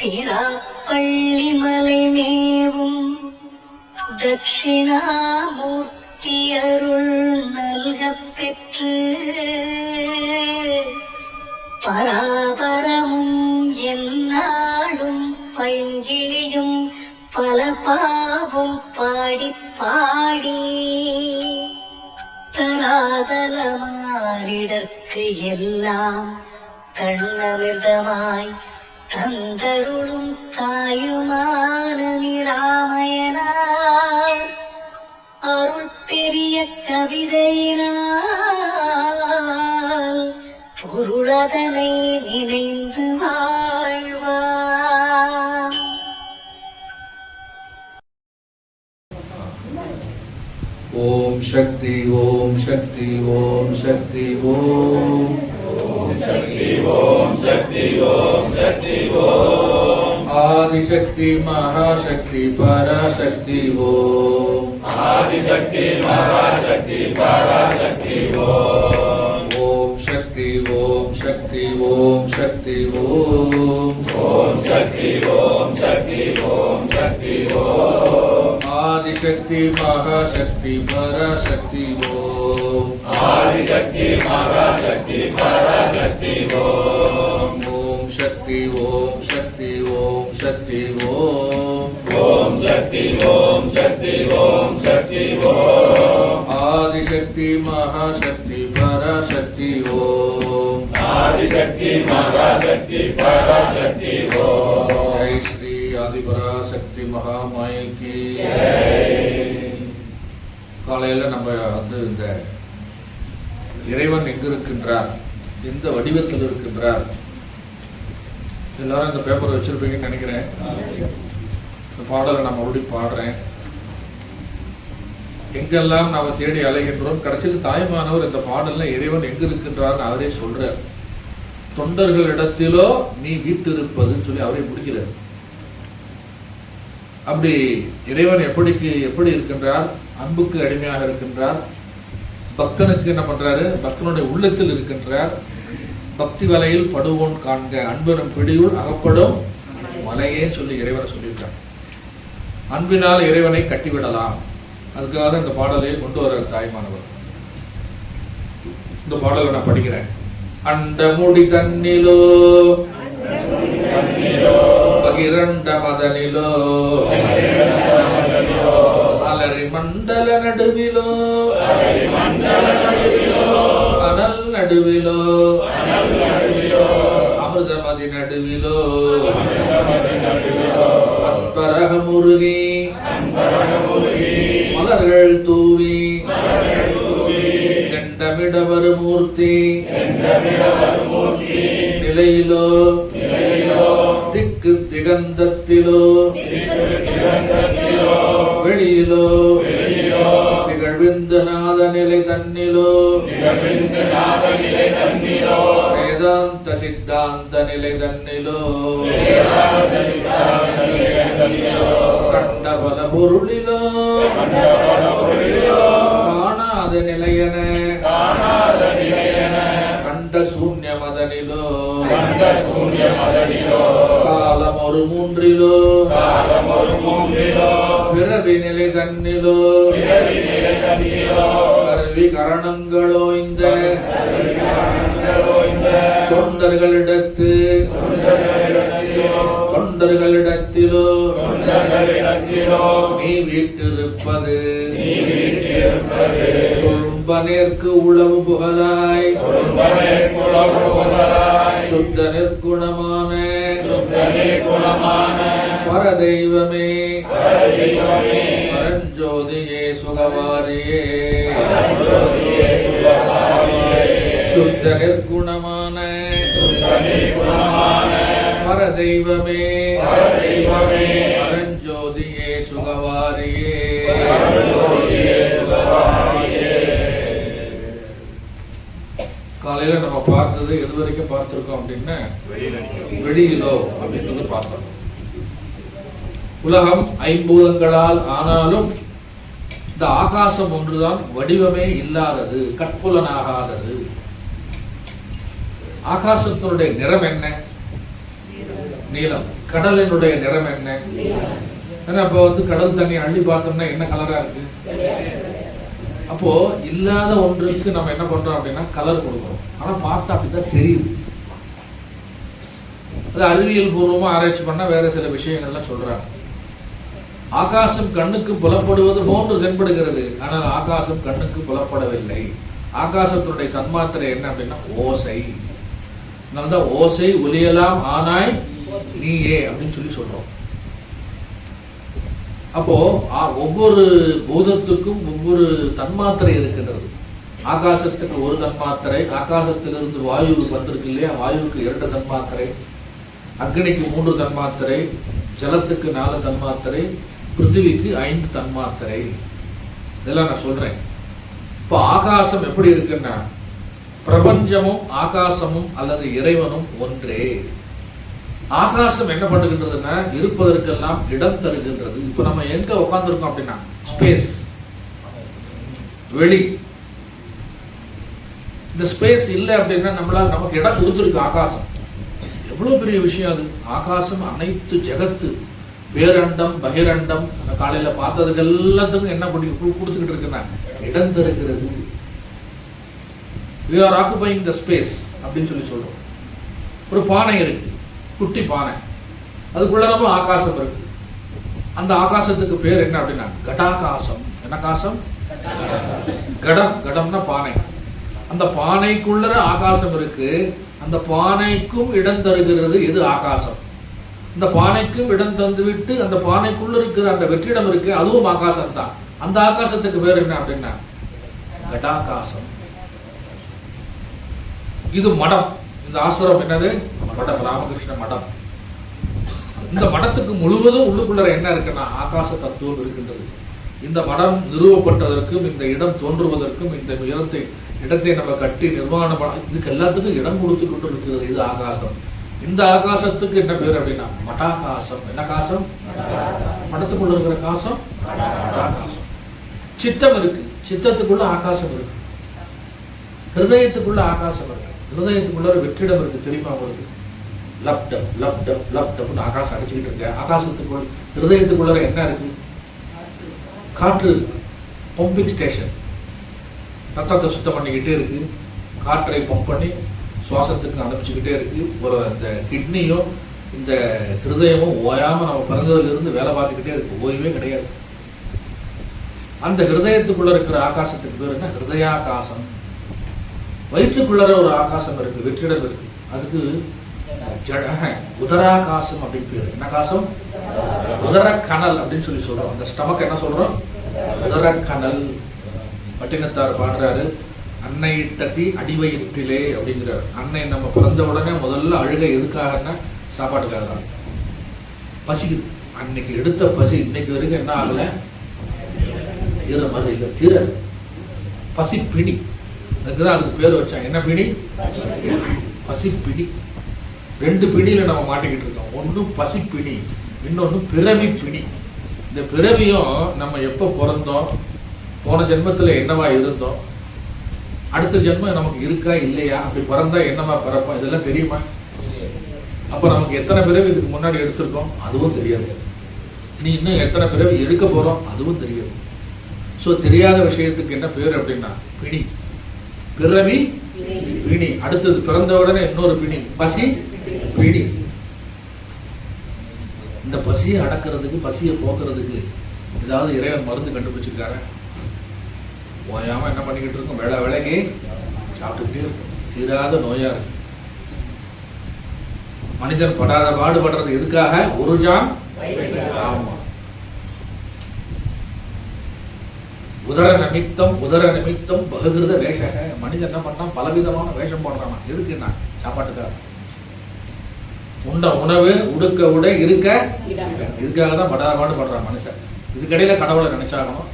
சிராப்பள்ளி மலை மேவும் தட்சிணாமூர்த்தி அருள் நல்கப் பெற்று பராபரமும் எந்நாளும் பைங்கிளியும் பல பாவும் பாடி பாடி தராதலமாரிடற்கு எல்லாம் தன்னமிர்தமாய் தந்தருளும் தாயுமான நிராமயனார் அருள் பெரிய கவிதையினால் பொருளதனை நினைந்து வாழ்வார். ஓம் சக்தி ஓம் சக்தி ஓம் சக்தி ஓம் சக்தி ஓம் சக்தி ஓம் சக்தி ஓம் ஆதிசக்தி மகாசக்தி பராசக்தி ஓம் ஆதிசக்தி மகாசக்தி பராசக்தி ஓம் ஓம் சக்தி ஓம் சக்தி ஓம் சக்தி ஓம் ஓம் சக்தி ஓம் சக்தி ஓம் சக்தி ஓம் ஆதிசக்தி மகாசக்தி பராசக்தி ஓம் ஆதிசக்தி மகாசக்தி பராசக்தி ஓம் ஓம் சக்தி ஓம் சக்தி ஓம் சக்தி ஓம் ஓம் சக்தி ஓம் சக்தி ஓம் சக்தி ஓம் ஆதிசக்தி மகாசக்தி பராசக்தி ஓம் ஆதிசக்தி மகாசக்தி பராசக்தி ஓம் ஜெய் ஸ்ரீ ஆதிபராசக்தி மகாமாயைக்கு காலையில நம்ம இந்த இறைவன் எங்க இருக்கின்றார், எந்த வடிவத்தில் இருக்கின்றார், எல்லாரும் இந்த பேப்பர் வச்சிருப்பீங்கன்னு நினைக்கிறேன். இந்த பாடலை நான் மறுபடியும் பாடுறேன். எங்கெல்லாம் நாம தேடி அலைகின்றோம், கடைசியில் தாய்மானவர் இந்த பாடல்ல இறைவன் எங்க இருக்கின்றார் அவரே சொல்றார். தொண்டர்களிடத்திலோ நீ வீட்டிருப்பதுன்னு சொல்லி அவரே முடிக்கிறார். அப்படி இறைவன் எப்படி இருக்கின்றார், அன்புக்கு அடிமையாக இருக்கின்றார். பக்தனுக்கு என்ன பண்றாரு, பக்தனுடைய உள்ளத்தில் இருக்கின்றார். பக்தி வலையில் படுவோன் காண்க அன்பனும் பிடியுள் அகப்படும் மலையே சொல்லி இறைவனை சொல்லியிருக்கார். அன்பினால் இறைவனை கட்டிவிடலாம். அதுக்காக இந்த பாடலை கொண்டு வர தாய்மானவர். இந்த பாடலை நான் படிக்கிறேன். அண்ட முடி தன்னிலோ பகிரண்ட மதனிலோ அலரி மண்டல நடுவிலோ அனல் நடுவிலோ அமிர்தமதி நடுவிலோ அன்பரக முருகி மலர்கள் தூவி கண்டமிடவர் மூர்த்தி நிலையிலோ திக்கு திகந்தத்திலோ வெளியிலோ திகழ்விந்த நாத நிலை தன்னிலோ வேதாந்த சித்தாந்த நிலை தன்னிலோ கண்ட பல பொருளிலோ காணாத நிலையன கண்ட சூன்ய மதனிலோ காலம் ஒரு மூன்றிலோ பிறவி நிலை தன்னிலோ கருவி கரணங்களோ இந்த தொண்டர்களிடத்திலோ நீ வீட்டிருப்பது கொழும்பனேற்கு உளவு புகழாய் சுத்த நிற்குணமான பரதெய்வமே பரஞ்சோதியே சுகவாரியே சுத்த நிற்குணமான பரதெய்வமே பரஞ்சோதியே சுகவாரியே. காலையில நம்ம பார்த்தது எது வரைக்கும் பார்த்திருக்கோம் அப்படின்னா வெளியிலோ அப்படின்றது பார்த்தோம். உலகம் ஐம்பூதங்களால் ஆனாலும் இந்த ஆகாசம் ஒன்றுதான் வடிவமே இல்லாதது, கட்புலனாகாதது. ஆகாசத்தினுடைய நிறம் என்ன? நீலம். கடலினுடைய நிறம் என்ன? ஏன்னா அப்ப கடல் தண்ணி அள்ளி பார்த்தோம்னா என்ன கலரா இருக்கு? அப்போ இல்லாத ஒன்றுக்கு நம்ம என்ன பண்றோம் அப்படின்னா கலர் கொடுக்குறோம். ஆனா பார்த்தா அப்படிதான் தெரியுது. அது அறிவியல் பூர்வமா ஆராய்ச்சி பண்ணா வேற சில விஷயங்கள்லாம் சொல்றாங்க. ஆகாசம் கண்ணுக்கு புலப்படுவது போன்று தென்படுகிறது, ஆனால் ஆகாசம் கண்ணுக்கு புலப்படவில்லை. ஆகாசத்தினுடைய தன்மாத்திரை என்ன அப்படின்னா ஓசை. அதனால்தான் ஓசை ஒலியலாம் ஆனாய் நீயே அப்படின்னு சொல்றோம். அப்போ ஒவ்வொரு பூதத்துக்கும் ஒவ்வொரு தன்மாத்திரை இருக்கின்றது. ஆகாசத்துக்கு ஒரு தன்மாத்திரை, ஆகாசத்திலிருந்து வாயு வந்திருக்கு இல்லையா, வாயுவுக்கு 2 தன்மாத்திரை, அக்னிக்கு 3 தன்மாத்திரை, ஜலத்துக்கு 4 தன்மாத்திரை, பிருத்திவிக்கு 5 தன்மாத்திரை. இதெல்லாம் நான் சொல்றேன். இப்போ ஆகாசம் எப்படி இருக்குன்னா பிரபஞ்சமும் ஆகாசமும் அல்லது இறைவனும் ஒன்றே. ஆகாசம் என்ன பண்ணுகின்றதுன்னா இருப்பதற்கெல்லாம் இடம் தருகின்றது. இப்ப நம்ம எங்க உட்கார்ந்துருக்கோம் அப்படின்னா ஸ்பேஸ், வெளி. இந்த ஸ்பேஸ் இல்லை அப்படின்னா நம்மளால நமக்கு இடம் கொடுத்துருக்கு ஆகாசம். எவ்வளவு பெரிய விஷயம் அது. ஆகாசம் அனைத்து ஜெகத்து, பேரண்டம் பகிரண்டம், காலையில பார்த்ததுக்கு எல்லாத்துக்கும் என்ன பண்ணி கொடுத்துக்கிட்டு இருக்குன்னா இடம் தருகிறது. we are occupying the space அப்படின்னு சொல்றோம். ஒரு பானை இருக்கு, குட்டி பானை, அதுக்குள்ள நம்ம ஆகாசம் இருக்கு. அந்த ஆகாசத்துக்கு பேர் என்ன அப்படின்னா கடாகாசம். என்ன காசம்? கடம். கடம்னா பானை. அந்த பானைக்குள்ள ஆகாசம் இருக்கு. அந்த பானைக்கும் இடம் தருகிறது இது ஆகாசம். இந்த பானைக்கும் இடம் தந்து விட்டு அந்த பானைக்குள்ள இருக்கிற அந்த வெற்றிடம் இருக்கு, அதுவும் ஆகாசம் தான். அந்த ஆகாசத்துக்கு பேர் என்ன அப்படின்னா கடாகாசம். இது மடம். இந்த ஆசிரம் என்னது? மடம், ராமகிருஷ்ண மடம். இந்த மடத்துக்கு முழுவதும் உள்ளுக்குள்ள என்ன இருக்குன்னா ஆகாச தத்துவம் இருக்கின்றது. இந்த மடம் நிறுவப்பட்டதற்கும் இந்த இடம் தோன்றுவதற்கும் இந்த இடத்தை நம்ம கட்டி நிர்மாணம் இதுக்கு எல்லாத்துக்கும் இடம் கொடுத்து கொண்டு இருக்கிறது இது ஆகாசம். இந்த ஆகாசத்துக்கு என்ன பேர் அப்படின்னா மடாகாசம். என்ன காசம்? மடத்துக்குள்ள இருக்கிற காசம் மடாகாசம். சித்தம் இருக்கு, சித்தத்துக்குள்ள ஆகாசம் இருக்கு. ஹிருதயத்துக்குள்ள ஆகாசம் இருக்கு. ஹிருதயத்துக்குள்ள ஒரு வெற்றிடம் இருக்கு, தெரியுமா உங்களுக்கு? லப்டம் லப்டம் லப்டம்னு ஆகாசம் அடிச்சுக்கிட்டு இருக்கு. ஆகாசத்துக்குள்ள ஹிருதயத்துக்குள்ள என்ன இருக்கு? காற்று இருக்கு. பம்பிங் ஸ்டேஷன், ரத்தத்தை சுத்தம் பண்ணிக்கிட்டே இருக்கு. காற்றை பம்ப் பண்ணி சுவாசத்துக்கு அனுப்பிச்சுக்கிட்டே இருக்கு. ஒரு அந்த கிட்னியும் இந்த ஹிருதயமும் ஓயாம நம்ம பிறந்ததுல இருந்து வேலை பார்த்துக்கிட்டே இருக்கு, ஓய்வே கிடையாது. அந்த ஹிருதயத்துக்குள்ள இருக்கிற ஆகாசத்துக்கு பேர் என்ன? ஹிருதயாகாசம். வயிற்றுக்குள்ள ஒரு ஆகாசம் இருக்கு, வெற்றிடம் இருக்கு. அதுக்கு உதராகாசம் அப்படின்னு பேரு. என்ன காசம்? உதர கனல் அப்படின்னு சொல்றோம். அந்த ஸ்டமக் என்ன சொல்றோம்? உதர கனல். பட்டினத்தார் பாடுறாரு, அன்னை இட்டத்தி அடிவயிற்றிலே அப்படிங்கிறார். அன்னை நம்ம பிறந்த உடனே முதல்ல அழுகை எதுக்காகன்னா சாப்பாட்டுக்காக தான். பசிக்குது. அன்னைக்கு எடுத்த பசி இன்னைக்கு வரைக்கும் என்ன ஆகல, தீர மாதிரி இல்லை, தீர பசி பிடி. அதுக்குதான் அதுக்கு பேர் வச்சாங்க. என்ன பிடி? பசி பிடி. 2 பிடியில நம்ம மாட்டிக்கிட்டு இருக்கோம். ஒன்று பசி பிடி, இன்னொன்று பிறவி பிடி. இந்த பிறவியும் நம்ம எப்போ பிறந்தோம், போன ஜென்மத்தில் என்னவா இருந்தோம், அடுத்த ஜென்மம் நமக்கு இருக்கா இல்லையா, அப்படி பிறந்தா என்னவா பிறப்போம், இதெல்லாம் தெரியுமா? அப்போ நமக்கு எத்தனை பிறவி இதுக்கு முன்னாடி எடுத்திருக்கோம் அதுவும் தெரியாது. நீ இன்னும் எத்தனை பிறவி எடுக்க போறோம் அதுவும் தெரியாது. ஸோ தெரியாத விஷயத்துக்கு என்ன பேர் அப்படின்னா பிடி, பிறவி பிடி. அடுத்தது பிறந்த உடனே இன்னொரு பிடி, பசி பிடி. இந்த பசியை அடக்கிறதுக்கு, பசியை போக்குறதுக்கு ஏதாவது இறைவன் மருந்து கண்டுபிடிச்சிருக்காரு? ஓயாம என்ன பண்ணிக்கிட்டு இருக்கும், வேலை வேலைக்கு சாப்பிட்டுக்கிட்டே இருக்கும். தீராத நோயா இருக்கு. மனிதன் படாத பாடுபடுறது எதுக்காக? ஒரு ஜான். ஆமா, உதர நிமித்தம் பகுகிருத வேஷக. மனிதன் என்ன பண்ணான்? பலவிதமான வேஷம் போடுறான். எதுக்குன்னா சாப்பாட்டுக்காக. உண்ட உணவு, உடுக்க உடை, இருக்க இதுக்காக தான் படாத பாடுபடுறான் மனுஷன். இதுக்கடையில கடவுளை நினைச்சாகணும்,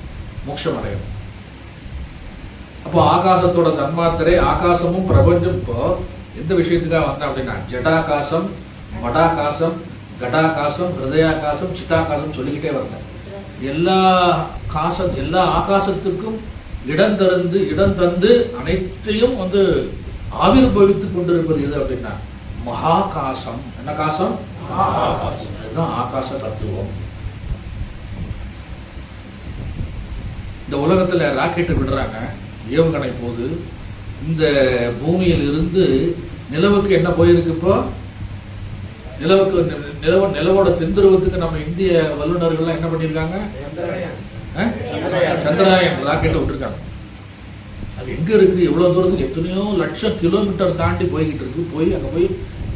மோட்சம் அடையணும். அப்போ ஆகாசத்தோட தன்மாத்திரை, ஆகாசமும் பிரபஞ்சம் இப்போ எந்த விஷயத்துக்காக வந்தா அப்படின்னா ஜடாகாசம், மடாகாசம், கடாகாசம், ஹிருதயாகாசம், சித்தாகாசம் சொல்லிக்கிட்டே வந்தேன். எல்லா ஆகாசத்துக்கும் இடம் தந்து அனைத்தையும் ஆவிர்பவித்துக் கொண்டிருப்பது எது அப்படின்னா மகாகாசம். என்ன காசம்? அதுதான் ஆகாச தத்துவம். இந்த உலகத்துல ராக்கெட் விடுறாங்க, ஏவுகணை போது இந்த பூமியில் இருந்து நிலவுக்கு என்ன போயிருக்கு? இப்போ நிலவுக்கு நிலவோட தென்துருவத்துக்கு நம்ம இந்திய வல்லுநர்கள் என்ன பண்ணிருக்காங்க? சந்திராயன் ராக்கெட்டை விட்டுருக்காங்க. அது எங்க இருக்கு? எவ்வளவு தூரத்துக்கு? எத்தனையோ லட்சம் கிலோமீட்டர் தாண்டி போய்கிட்டு இருக்கு. போய் அங்க போய்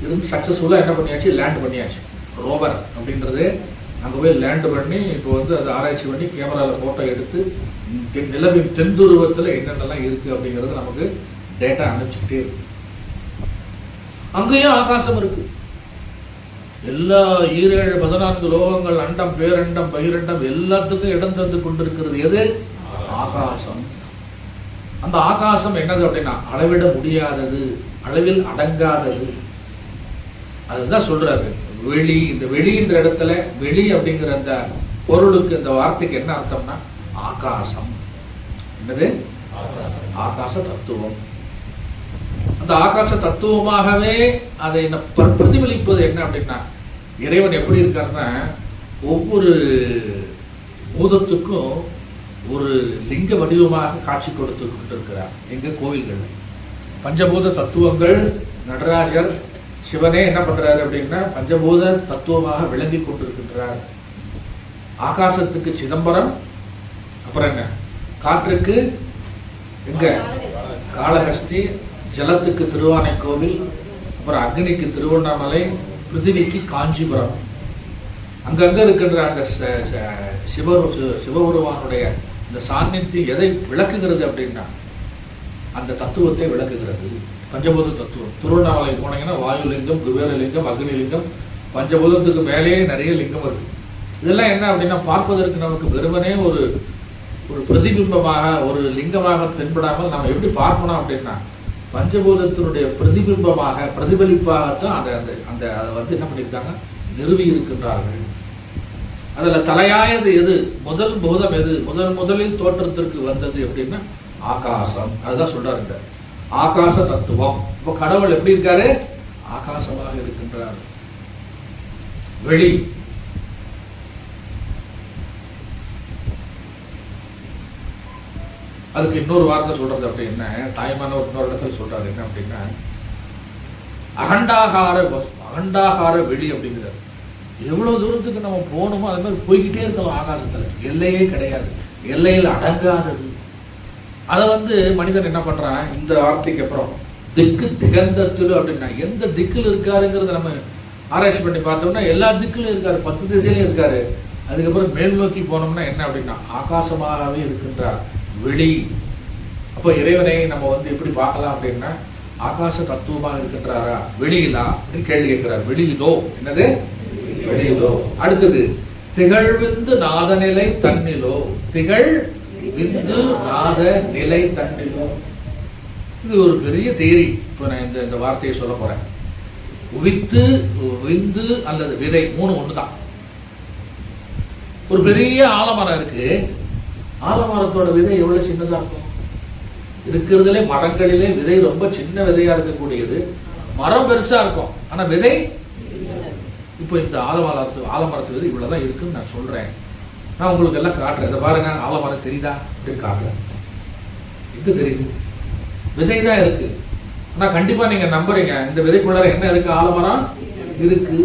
இருந்து சக்சஸ்ஃபுல்லா என்ன பண்ணியாச்சு? லேண்ட் பண்ணியாச்சு. ரோவர் அப்படின்றது அங்க போய் லேண்ட் பண்ணி இப்போ வந்து அதை ஆராய்ச்சி பண்ணி கேமரால போட்டோ எடுத்து நிலவின் தென்துருவத்துல என்னென்னலாம் இருக்கு அப்படிங்கிறது நமக்கு டேட்டா அனுப்பிச்சுக்கிட்டே இருக்கு. அங்கேயும் ஆகாசம் இருக்கு. எல்லா 14 லோகங்கள், அண்டம், பேரண்டம், பகிரண்டம் எல்லாத்துக்கும் இடம் தந்து கொண்டிருக்கிறது எது? ஆகாசம். அந்த ஆகாசம் என்னது அப்படின்னா அளவிட முடியாதது, அளவில் அடங்காதது. அதுதான் சொல்றாரு வெளி. இந்த வெளின்ற இடத்துல வெளி அப்படிங்கிற அந்த பொருளுக்கு, இந்த வார்த்தைக்கு என்ன அர்த்தம்னா ஆகாசம். என்னது? ஆகாச தத்துவம். அந்த ஆகாச தத்துவமாகவே அதை பிரதிபலிப்பது என்ன அப்படின்னா, இறைவன் எப்படி இருக்காருன்னா ஒவ்வொரு பூதத்துக்கும் ஒரு லிங்க வடிவமாக காட்சி கொடுத்து கொண்டிருக்கிறார். எங்க கோவில்கள் பஞ்சபூத தத்துவங்கள். நடராஜர் சிவனே என்ன பண்றாரு அப்படின்னா பஞ்சபூத தத்துவமாக விளங்கி கொண்டிருக்கின்றார். ஆகாசத்துக்கு சிதம்பரம், அப்புறம் என்ன காற்றுக்கு எங்க காளஹஸ்தி, ஜலத்துக்கு திருவானைக்கோவில், அப்புறம் அக்னிக்கு திருவண்ணாமலை, பிருத்திவிக்கு காஞ்சிபுரம். அங்கங்க இருக்கின்ற அந்த சிவபெருமானுடைய இந்த சாநித்தியம் எதை விளக்குகிறது அப்படின்னா அந்த தத்துவத்தை விளக்குகிறது. பஞ்சபூத தத்துவம். திருவண்ணாமலை போனீங்கன்னா வாயுலிங்கம், குபேரலிங்கம், அக்னிலிங்கம், பஞ்சபூதத்துக்கு மேலேயே நிறைய லிங்கம் இருக்கு. இதெல்லாம் என்ன அப்படின்னா பார்ப்பதற்கு நமக்கு வெறுமனே ஒரு பிரதிபிம்பமாக, ஒரு லிங்கமாக தென்படாமல் நம்ம எப்படி பார்க்கணும் அப்படின்னா பஞ்சபூதத்தினுடைய பிரதிபிம்பமாக, பிரதிபலிப்பாகத்தான் அந்த அதை வந்து என்ன பண்ணியிருக்காங்க? நிறுவி இருக்கின்றார்கள். அதுல தலையாயது எது? முதல் பூதம் எது? முதலில் தோற்றத்திற்கு வந்தது அப்படின்னா ஆகாசம். அதுதான் சொல்றாரு ஆகாச தத்துவம். இப்போ கடவுள் எப்படி இருக்காரு? ஆகாசமாக இருக்கின்றார். வெளி. அதுக்கு இன்னொரு வார்த்தை சொல்றது அப்படின்னா தாய்மானவர் இன்னொரு இடத்துல சொல்றாரு என்ன அப்படின்னா அகண்டாகார வெளி அப்படிங்கிறார். எவ்வளவு தூரத்துக்கு நம்ம போகணுமோ அது மாதிரி போய்கிட்டே இருக்கலாம். ஆகாசத்துல எல்லையே கிடையாது, எல்லையில் அடங்காதது. அதை வந்து மனிதன் என்ன பண்றான்? இந்த வார்த்தைக்கு அப்புறம் திக்கு திகந்தத்தில் அப்படின்னா எந்த திக்கில் இருக்காருங்கிறத நம்ம ஆராய்ச்சி பண்ணி பார்த்தோம்னா எல்லா திக்கிலும் இருக்காரு, 10 திசையிலும் இருக்காரு. அதுக்கப்புறம் மேல் நோக்கி போனோம்னா என்ன அப்படின்னா ஆகாசமாகவே இருக்கின்றார். வெளி. அப்போ இறைவனை நம்ம வந்து எப்படி பார்க்கலாம் அப்படின்னா ஆகாச தத்துவமாக இருக்கின்றாரா, வெளியிலா அப்படின்னு கேள்வி கேட்கிறார். வெளியிலோ. என்னது? வெளியிலோ. அடுத்தது திகழ்விந்து நாதநிலை தன்னிலோ. திகழ் விந்து நாத நிலை தன்னிலோ. இது ஒரு பெரிய தியரி. இப்போ நான் இந்த வார்த்தையை சொல்ல போறேன். வித்து, விந்து அல்லது விதை 3 ஒண்ணுதான். ஒரு பெரிய ஆலமரம் இருக்கு. ஆலமரத்தோட விதை எவ்வளவு சின்னதா இருக்கும்? இருக்கிறதுலே மரங்களிலே விதை ரொம்ப சின்ன விதையா இருக்கக்கூடியது. மரம் பெருசா இருக்கும், ஆனா விதை. இப்போ இந்த ஆலமரத்து விதை இவ்வளவுதான் இருக்குன்னு நான் சொல்றேன். நான் உங்களுக்கு எல்லாம் காட்டுறேன். இதை பாருங்க, ஆலமரம் தெரியுதா அப்படின்னு காட்டுறேன். எங்க தெரியுது? விதை தான் இருக்கு. ஆனா கண்டிப்பா நீங்க நம்புறீங்க இந்த விதைக்குள்ள என்ன இருக்கு? ஆலமரம் இருக்கு.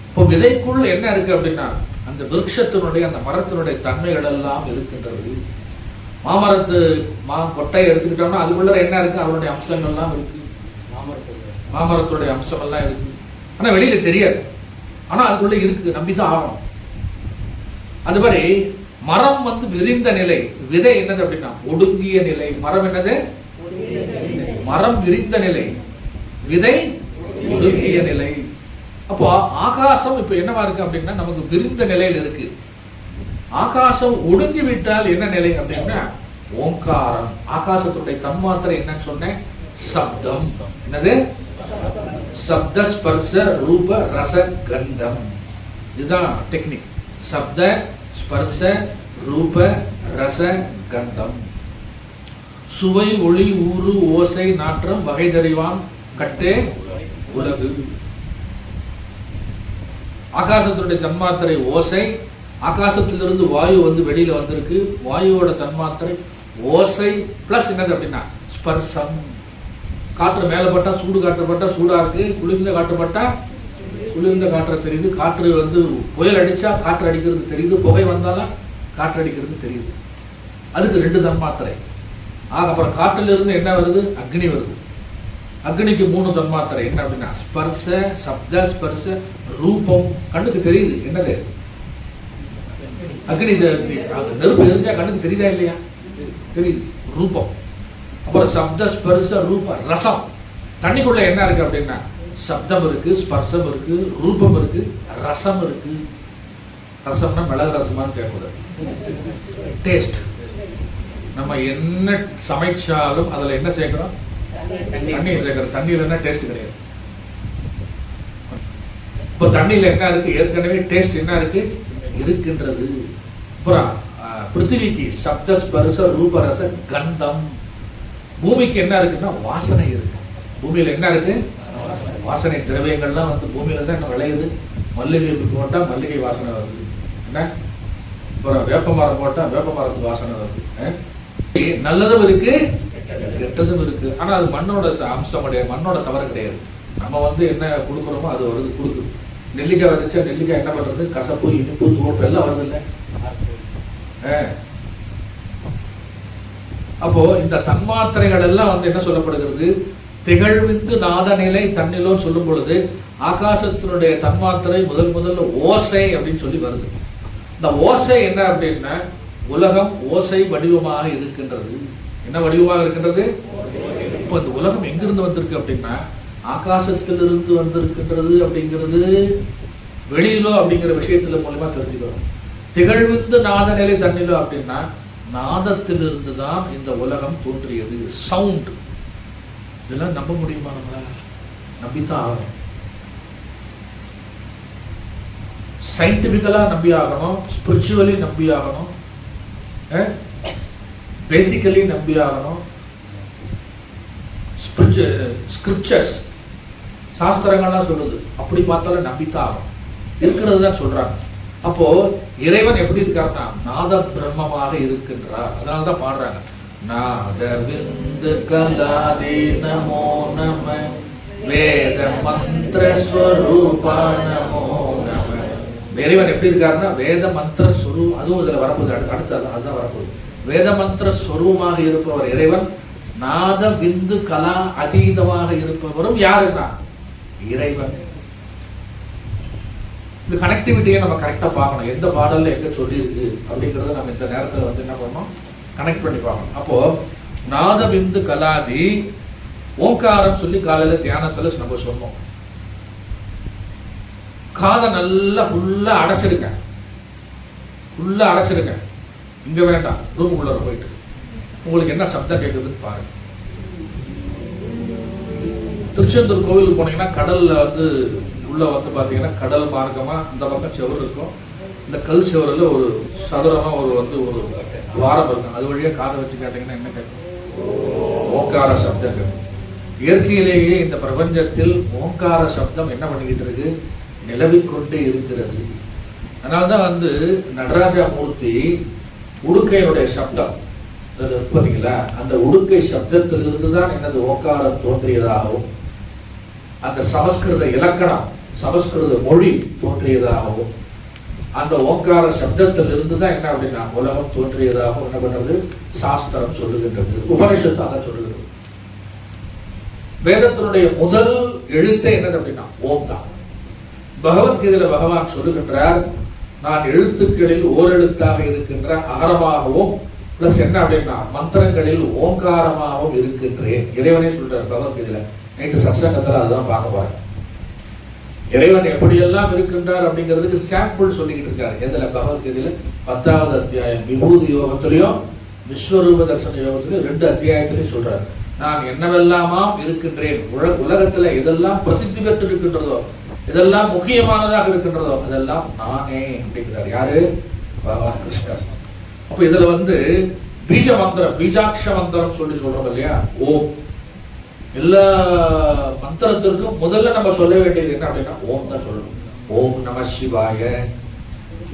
இப்போ விதைக்குள் என்ன இருக்கு அப்படின்னா அந்த விருட்சத்தினுடைய, அந்த மரத்தினுடைய தன்மைகள் எல்லாம் இருக்கின்றது. மாமரத்து கொட்டை எடுத்துக்கிட்டோம்னா அதுக்குள்ள என்ன இருக்கு? அவருடைய அம்சங்கள்லாம் இருக்கு. மாமரத்துடைய அம்சம் எல்லாம் இருக்கு. ஆனா வெளியில தெரியாது, ஆனா அதுக்குள்ள இருக்கு. நம்பிதான் ஆகணும். அது மாதிரி மரம் வந்து விரிந்த நிலை, விதை என்னது அப்படின்னா ஒடுங்கிய நிலை. மரம் என்னது? மரம் விரிந்த நிலை, விதை ஒடுங்கிய நிலை. அப்போ ஆகாசம் இப்ப என்னவா இருக்கு அப்படின்னா நமக்கு விரிந்த நிலையில் இருக்கு. ஆகாசம் ஒடுங்கி விட்டால் என்ன நிலை அப்படின்னா ஓங்காரம். ஆகாசத்துடைய தன்மாத்திரை என்னன்னு சொன்னேன்? சப்தம். என்னது? சப்த ஸ்பர்ச ரூப ரச கந்தம். இதுதான் டெக்னிக். சப்த ஸ்பர்ச ரூப ரச கந்தம். சுவை ஒளி ஊறு ஓசை நாற்றம் வகை தெரிவான் கட்டே உலகு. ஆகாசத்தினுடைய தன்மாத்திரை ஓசை, ஆகாசத்திலிருந்து வாயு வந்து வெளியில வந்திருக்கு, வாயுவோட தன்மாத்திரை ஓசை பிளஸ் என்னது அப்படின்னா ஸ்பர்சம். காற்று மேல பட்டா சூடு காற்றப்பட்டா சூடா இருக்கு, குளிர்ந்த காற்றுப்பட்டா குளிர்ந்த காற்று தெரியுது, காற்று வந்து புயல் அடிச்சா காற்று அடிக்கிறது தெரியுது, புகை வந்தாலும் காற்று அடிக்கிறது தெரியுது. அதுக்கு 2 தன்மாத்திரை. அப்புறம் காற்றிலிருந்து என்ன வருது? அக்னி வருது. அக்னிக்கு 3 தன்மாத்திரை. என்ன அப்படின்னா ஸ்பர்ச, சப்த, ஸ்பர்ச, ரூபம். கண்ணுக்கு தெரியுது என்னது? அக்னி. நெருப்பு எரிஞ்சா கண்ணுக்கு தெரியுதா இல்லையா? தெரியுது. ரூபம். அப்புறம் சப்த, ஸ்பர்ச, ரூப, ரசம். தண்ணிக்குள்ள என்ன இருக்கு அப்படின்னா சப்தம் இருக்கு, ஸ்பர்சம் இருக்கு, ரூபம் இருக்கு, ரசம் இருக்கு. ரசம்னா மிளகு ரசமான்னு கேட்கக்கூடாது. டேஸ்ட். நம்ம என்ன சமைச்சாலும் அதுல என்ன சேர்க்கிறோம்? தண்ணி சேர்க்கிறோம். தண்ணியில என்ன டேஸ்ட் கிடையாது. இப்போ தண்ணியில என்ன இருக்கு? ஏற்கனவே டேஸ்ட் என்ன இருக்கு? இருக்கின்றது. அப்புறம் பிருத்திவிக்கு சப்த, ஸ்பர்ச, ரூப, ரச, கந்தம். பூமிக்கு என்ன இருக்குன்னா வாசனை இருக்கு. பூமியில என்ன இருக்கு? வாசனை திரவியங்கள்லாம் வந்து பூமியில தான் என்ன விளையுது. மல்லிகை போட்டா மல்லிகை வாசனை வருது. என்ன? அப்புறம் வேப்ப மரம் போட்டா வேப்ப மரத்துக்கு வாசனை வருது. நல்லதும் இருக்கு, கெட்டதும் இருக்கு. ஆனா அது மண்ணோட அம்சம் கிடையாது, மண்ணோட தவறு கிடையாது. நம்ம வந்து என்ன கொடுக்குறோமோ அது வருது, கொடுக்குது. நெல்லிக்காய் விதைச்சா நெல்லிக்காய் என்ன பண்றது? கசப்பு, இனிப்பு, தோப்பு எல்லாம் வருது இல்லை? அப்போ இந்த தன்மாத்திரைகள் எல்லாம் வந்து என்ன சொல்லப்படுகிறது? திகழ்விந்து நாத நிலை தன்னிலோ சொல்லும் பொழுது ஆகாசத்தினுடைய தன்மாத்திரை முதல்ல ஓசை அப்படின்னு சொல்லி வருது. இந்த ஓசை என்ன அப்படின்னா உலகம் ஓசை வடிவமாக இருக்கின்றது. என்ன வடிவமாக இருக்கின்றது? இப்போ இந்த உலகம் எங்கிருந்து வந்திருக்கு அப்படின்னா ஆகாசத்திலிருந்து வந்திருக்கின்றது அப்படிங்கிறது வெளியிலோ அப்படிங்கிற விஷயத்துல மூலமா தெரிஞ்சுக்கிறோம். திகழ்விந்து நாத நிலை தன்னிலோ அப்படின்னா நாதத்திலிருந்து தான் இந்த உலகம் தோன்றியது. சவுண்ட். இதெல்லாம் நம்ப முடியுமா? நம்மளால நம்பித்தான் ஆகணும். சயின்டிபிக்கலா நம்பி ஆகணும், ஸ்பிரிச்சுவலி நம்பி ஆகணும், பேசிக்கலி நம்பி ஆகணும். ஸ்கிரிப்சர்ஸ் சாஸ்திரங்கள்லாம் சொல்லுது, அப்படி பார்த்தாலும் நம்பித்தான் ஆகணும். இருக்கிறது தான் சொல்றாங்க. அப்போ இறைவன் எப்படி இருக்காருன்னா நாத பிரம்மமாக இருக்கின்றார். அதனாலதான் பாடுறாங்க நாத விந்து கலாதி நமோ நம வேத மந்திர ஸ்வரூபா நமோ நம. இறைவன் எப்படி இருக்காருன்னா வேத மந்திர ஸ்வரூபம். அதுவும் இதுல வரப்போகுது, அடுத்தது அதுதான் வரப்போகுது. வேத மந்திர ஸ்வரூபமாக இருப்பவர் இறைவன். நாத விந்து கலா அதீதமாக இருப்பவரும் யாருன்னா இறைவன். இந்த கனெக்டிவிட்டியை நம்ம கரெக்டாக பார்க்கணும். எந்த பாடலில் எங்கே சொல்லியிருக்கு அப்படிங்கிறத நம்ம இந்த நேரத்தில் வந்து என்ன பண்ணணும்? கனெக்ட் பண்ணி பார்க்கணும். அப்போ நாதபிந்து கலாதி ஓங்காரம் சொல்லி காலையில் தியானத்தில் நம்ம சொன்னோம். காதை நல்லா ஃபுல்லாக அடைச்சிருங்க, ஃபுல்லாக அடைச்சிருங்க. இங்கே வேண்டாம், ரூமுக்குள்ளே போயிட்டு உங்களுக்கு என்ன சப்தம் கேட்குதுன்னு பாருங்க. திருச்செந்தூர் கோவிலுக்கு போனீங்கன்னா கடலில் வந்து உள்ள வந்து பார்த்தீங்கன்னா கடல் மார்க்கமாக இந்த பக்கம் செவர் இருக்கும். இந்த கல் செவரில் ஒரு சதுரமாக ஒரு துவாரம் இருக்கும். அது வழியாக காதை வச்சு கேட்டீங்கன்னா என்ன கேட்கும்? ஓங்கார சப்தம் கேட்கும். இயற்கையிலேயே இந்த பிரபஞ்சத்தில் ஓங்கார சப்தம் என்ன பண்ணிக்கிட்டு இருக்கு? நிலவிக்கொண்டே இருக்கிறது. அதனால்தான் வந்து நடராஜா மூர்த்தி உடுக்கையினுடைய சப்தம் பார்த்தீங்களா, அந்த உடுக்கை சப்தத்திலிருந்து தான் என்னது ஓங்காரம் தோன்றியதாகவும் அந்த சமஸ்கிருத இலக்கணம் சமஸ்கிருத மொழி தோன்றியதாகவும் அந்த ஓங்கார சப்தத்திலிருந்து தான் என்ன அப்படின்னா உலகம் தோன்றியதாகவும் என்ன பண்றது? சாஸ்திரம் சொல்லுகின்றது, உபனிஷத்தாக சொல்லுகிறது. வேதத்தினுடைய முதல் எழுத்தை என்னது அப்படின்னா ஓம் தான். பகவத்கீதையில பகவான் சொல்லுகின்றார், நான் எழுத்துக்களில் ஓரெழுத்தாக இருக்கின்ற அகரமாகவும் பிளஸ் என்ன அப்படின்னா மந்திரங்களில் ஓங்காரமாகவும் இருக்கின்றேன். இறைவனே சொல்றார் பகவத்கீதையில. நைட்டு சத்சங்கத்துல அதுதான் பார்க்க போறேன். இறைவன் எப்படியெல்லாம் இருக்கின்றார் அப்படிங்கிறதுக்கு சாம்பிள் சொல்லிக்கிட்டு இருக்காரு. எதுல? பகவத்கீதையில 10வது அத்தியாயம் விபூதி யோகத்திலையும் விஸ்வரூப தர்சன யோகத்திலையும் 2 அத்தியாயத்திலையும் சொல்றாரு. நான் என்னவெல்லாமாம் இருக்கின்றேன், உலகத்துல எதெல்லாம் பிரசித்தி பெற்று இருக்கின்றதோ, இதெல்லாம் முக்கியமானதாக இருக்கின்றதோ அதெல்லாம் நானே அப்படிங்கிறார். யாரு? பகவான் கிருஷ்ணர். அப்ப இதுல வந்து பீஜ மந்திரம், பீஜாட்ச மந்திரம் சொல்லி சொல்றோம் இல்லையா, ஓம். எல்லா மந்திரத்திற்கும் முதல்ல நம்ம சொல்ல வேண்டியது என்ன அப்படின்னா ஓம் தான் சொல்லணும். ஓம் நம சிவாய,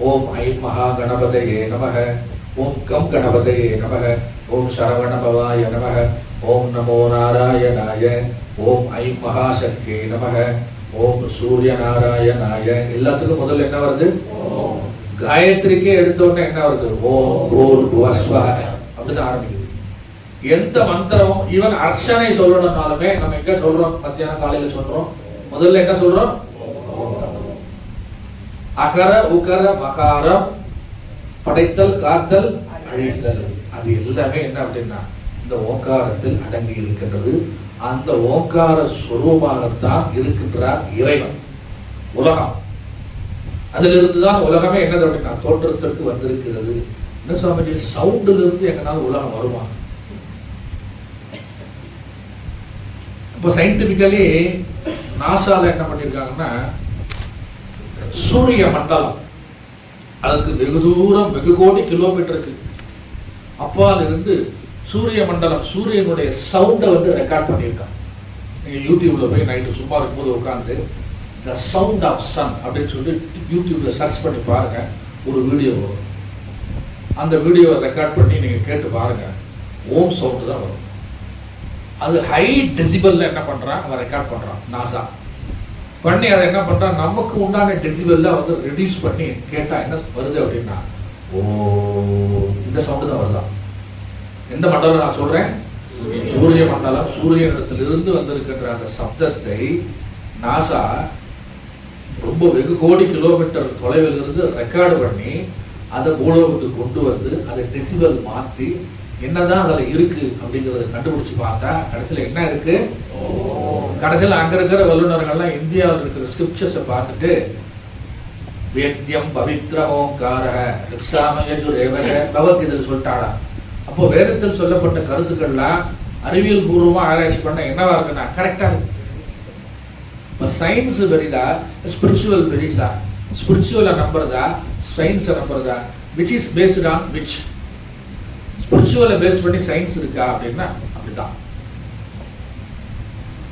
ஓம் ஐம் மகா கணபதயே நமக, ஓம் கம் கணபதயே நமக, ஓம் சரவண பவாய நமக, ஓம் நமோ நாராயணாய, ஓம் ஐம் மகாசக்தியே நமக, ஓம் சூரிய நாராயணாய. எல்லாத்துக்கும் முதல்ல என்ன வருது? காயத்ரிக்கே எடுத்தோடனே என்ன வருது? ஓம் பூர்வஸ்வஹ அப்படின்னு ஆரம்பிக்குது. எந்த மந்திரமும் ஈவன் அர்ச்சனை சொல்லணும்னாலுமே நம்ம எங்க சொல்றோம்? மத்தியானம் காலையில சொல்றோம். முதல்ல என்ன சொல்றோம்? அகர உகர மகாரம், படைத்தல் காத்தல் அழித்தல், அது எல்லாமே என்ன அப்படின்னா இந்த ஓங்காரத்தில் அடங்கி இருக்கின்றது. அந்த ஓங்கார ஸ்வரூபமாகத்தான் இருக்கின்றார் இறைவன். உலகம் அதிலிருந்துதான் உலகமே என்னது அப்படின்னா தோற்றத்திற்கு வந்திருக்கிறது. என்ன சுவாமிஜி, சவுண்ட்ல இருந்து எங்கனாலும் உலகம் வருமா? இப்போ சயின்டிபிக்கலி நாசால என்ன பண்ணியிருக்காங்கன்னா, சூரிய மண்டலம் அதுக்கு வெகு தூரம், வெகு கோடி கிலோமீட்டருக்கு அப்பால் இருந்து சூரிய மண்டலம், சூரியனுடைய சவுண்டை வந்து ரெக்கார்ட் பண்ணியிருக்காங்க. நீங்க யூடியூப்ல போய் நைட்டு சும்மா இருக்கும்போது உட்காந்து த சவுண்ட் ஆஃப் சன் அப்படின்னு சொல்லி யூடியூப்ல சர்ச் பண்ணி பாருங்க, ஒரு வீடியோ வரும். அந்த வீடியோவை ரெக்கார்ட் பண்ணி நீங்க கேட்டு பாருங்க, ஓம் சவுண்ட் தான் வரும். அது ஹை டெசிபல்ல என்ன பண்றான், அவன் ரெக்கார்ட் பண்றான் நாசா பண்ணி. அதை என்ன பண்றான், நமக்கு உண்டான டெசிபல்ல வந்து ரெடியூஸ் பண்ணி கேட்டா என்ன வருது அப்படின்னா, ஓ இந்த சவுண்டு தான் வருதான். எந்த மண்டலம் நான் சொல்றேன்? சூரிய மண்டலம். சூரியனிடத்திலிருந்து வந்திருக்கின்ற அந்த சப்தத்தை நாசா ரொம்ப வெகு கோடி கிலோமீட்டர் தொலைவில் இருந்து ரெக்கார்டு பண்ணி அதை பூலோகத்துக்கு கொண்டு வந்து அதை டெசிபல் மாற்றி என்னதான் அதுல இருக்கு அப்படிங்கறத கண்டுபிடிச்சு பார்த்தா கடைசியில என்ன இருக்கு? கடைசியில் அங்க இருக்கிற வல்லுநர்கள்லாம் இந்தியாவில் இருக்கிற ஸ்கிரிப்சர்ஸை பார்த்துட்டு வேத்யம் பவித்ர ஓங்காரஹ ரிக்ஷாமயசுரேவக பகவத்கீதையில் சொல்லிட்டாளா. அப்போ வேதத்தில் சொல்லப்பட்ட கருத்துக்கள்லாம் அறிவியல் பூர்வமா ஆராய்ச்சி பண்ண என்னவா இருக்குன்னா கரெக்டா இருக்கு. இப்போ சயின்ஸ் பெரிதா, ஸ்பிரிச்சுவல் பெரிசா? ஸ்பிரிச்சுவலை நம்புறதா, சயின்ஸை நம்புறதா? Which is based on which? ஸ்பிரிச்சுவலை பேஸ் பண்ணி சயின்ஸ் இருக்கா அப்படின்னா அப்படிதான்.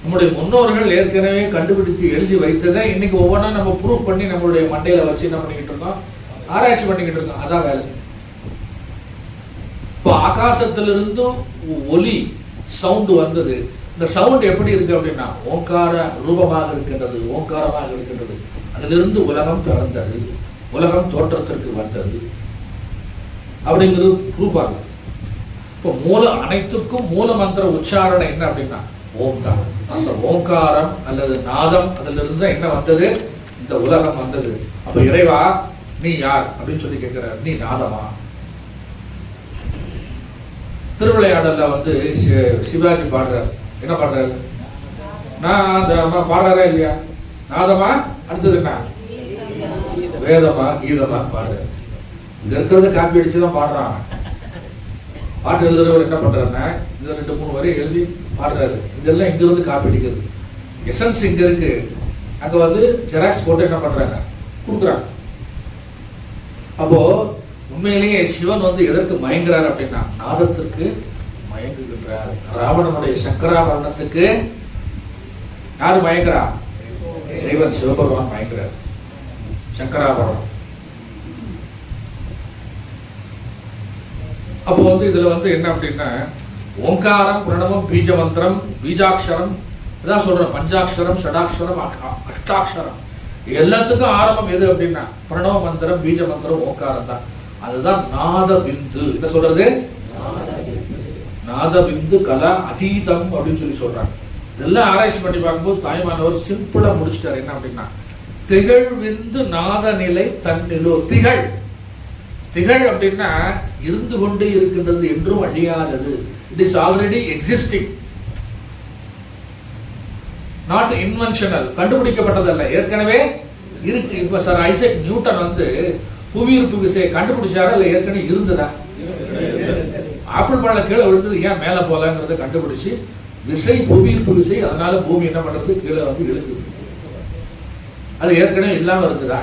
நம்முடைய முன்னோர்கள் ஏற்கனவே கண்டுபிடித்து எழுதி வைத்ததை இன்னைக்கு ஒவ்வொன்றா நம்ம ப்ரூவ் பண்ணி நம்மளுடைய மண்டையில வச்சு என்ன பண்ணிக்கிட்டு இருக்கோம், ஆராய்ச்சி பண்ணிக்கிட்டு இருக்கோம். அதான் வேலை. இப்போ ஆகாசத்திலிருந்து ஒலி சவுண்ட் வந்தது. இந்த சவுண்ட் எப்படி இருக்கு அப்படின்னா ஓங்கார ரூபமாக இருக்கின்றது, ஓங்காரமாக இருக்கின்றது. அதிலிருந்து உலகம் பிறந்தது, உலகம் தோற்றத்திற்கு வந்தது அப்படிங்கிறது ப்ரூஃப் ஆகுது. இப்போ மூல அனைத்துக்கும் மூல மந்திர உச்சாரணை என்ன அப்படின்னா ஓம் தான். அந்த ஓங்காரம் அல்லது நாதம், அதுல இருந்து என்ன வந்தது, இந்த உலகம் வந்தது. அப்ப இறைவா நீ யார் அப்படின்னு சொல்லி கேட்கிறார். நீ நாதமா? திருவிளையாடல்ல வந்து சிவாஜி பாடுறார். என்ன பாடுறாரு? நாதமா பாடுறாரா இல்லையா? நாதமா, அடுத்தது என்ன, வேதமா கீதமா பாடுறாரு. இங்க இருக்கிறத காப்பி அடிச்சுதான் பாடுறாங்க. பாட்டு எழுதுறவர் என்ன பண்றாருன்னா இந்த 2-3 வரை எழுதி பாடுறாரு. இதெல்லாம் இங்க இருந்து காப்பி அடிக்கிறது. எசன்ஸ் இங்க இருக்கு, அங்க வந்து ஜெராக்ஸ் போட்டு என்ன பண்றாங்க, கொடுக்குறாங்க. அப்போ உண்மையிலேயே சிவன் வந்து எதற்கு மயங்குறார் அப்படின்னா நாதத்திற்கு மயங்குகின்றார். ராவணனுடைய சக்கராபரணத்துக்கு யாரு மயங்குறா? இறைவன் சிவபெருமான் மயங்குறார். சங்கராபரணம். அப்போ வந்து இதுல வந்து என்ன அப்படின்னா ஓங்காரம், பிரணவம், பீஜ மந்திரம், பீஜாட்சரம், இதான் சொல்றேன். பஞ்சாட்சரம், ஷடாட்சரம், அஷ்டாட்சரம், எல்லாத்துக்கும் ஆரம்பம் எது அப்படின்னா பிரணவ மந்திரம், பீஜ மந்திரம், ஓங்காரம் தான். அதுதான் நாத பிந்து. என்ன சொல்றது? நாத பிந்து கலா அதீதம் அப்படின்னு சொல்லி சொல்றாங்க. இதெல்லாம் ஆராய்ச்சி பண்ணி பார்க்கும்போது தாய்மானவர் சிம்பிளா முடிச்சுட்டாரு. என்ன அப்படின்னா திகழ் விந்து நாத நிலை தன்னிலோ. திகழ், திகழ் அப்படின்னா இருந்து கொண்டே இருக்கின்றது, என்றும் அழியாதது. It is already existing, not inventional, கண்டுபிடிக்கப்பட்டதல்ல, ஏற்கனவே இருக்கு. இப்ப சார் ஐசக் நியூட்டன் வந்து புவியீர்ப்பு விசையை கண்டுபிடிச்சாரா இல்ல ஏற்கனவே இருந்ததா? ஆப்பிள் பழம் கீழே விழுந்தது ஏன் மேல போலங்கிறத கண்டுபிடிச்சு விசை, புவியீர்ப்பு விசை, அதனால பூமி என்ன பண்றது, கீழே வந்து இழுக்குது. அது ஏற்கனவே இல்லாம இருந்ததா?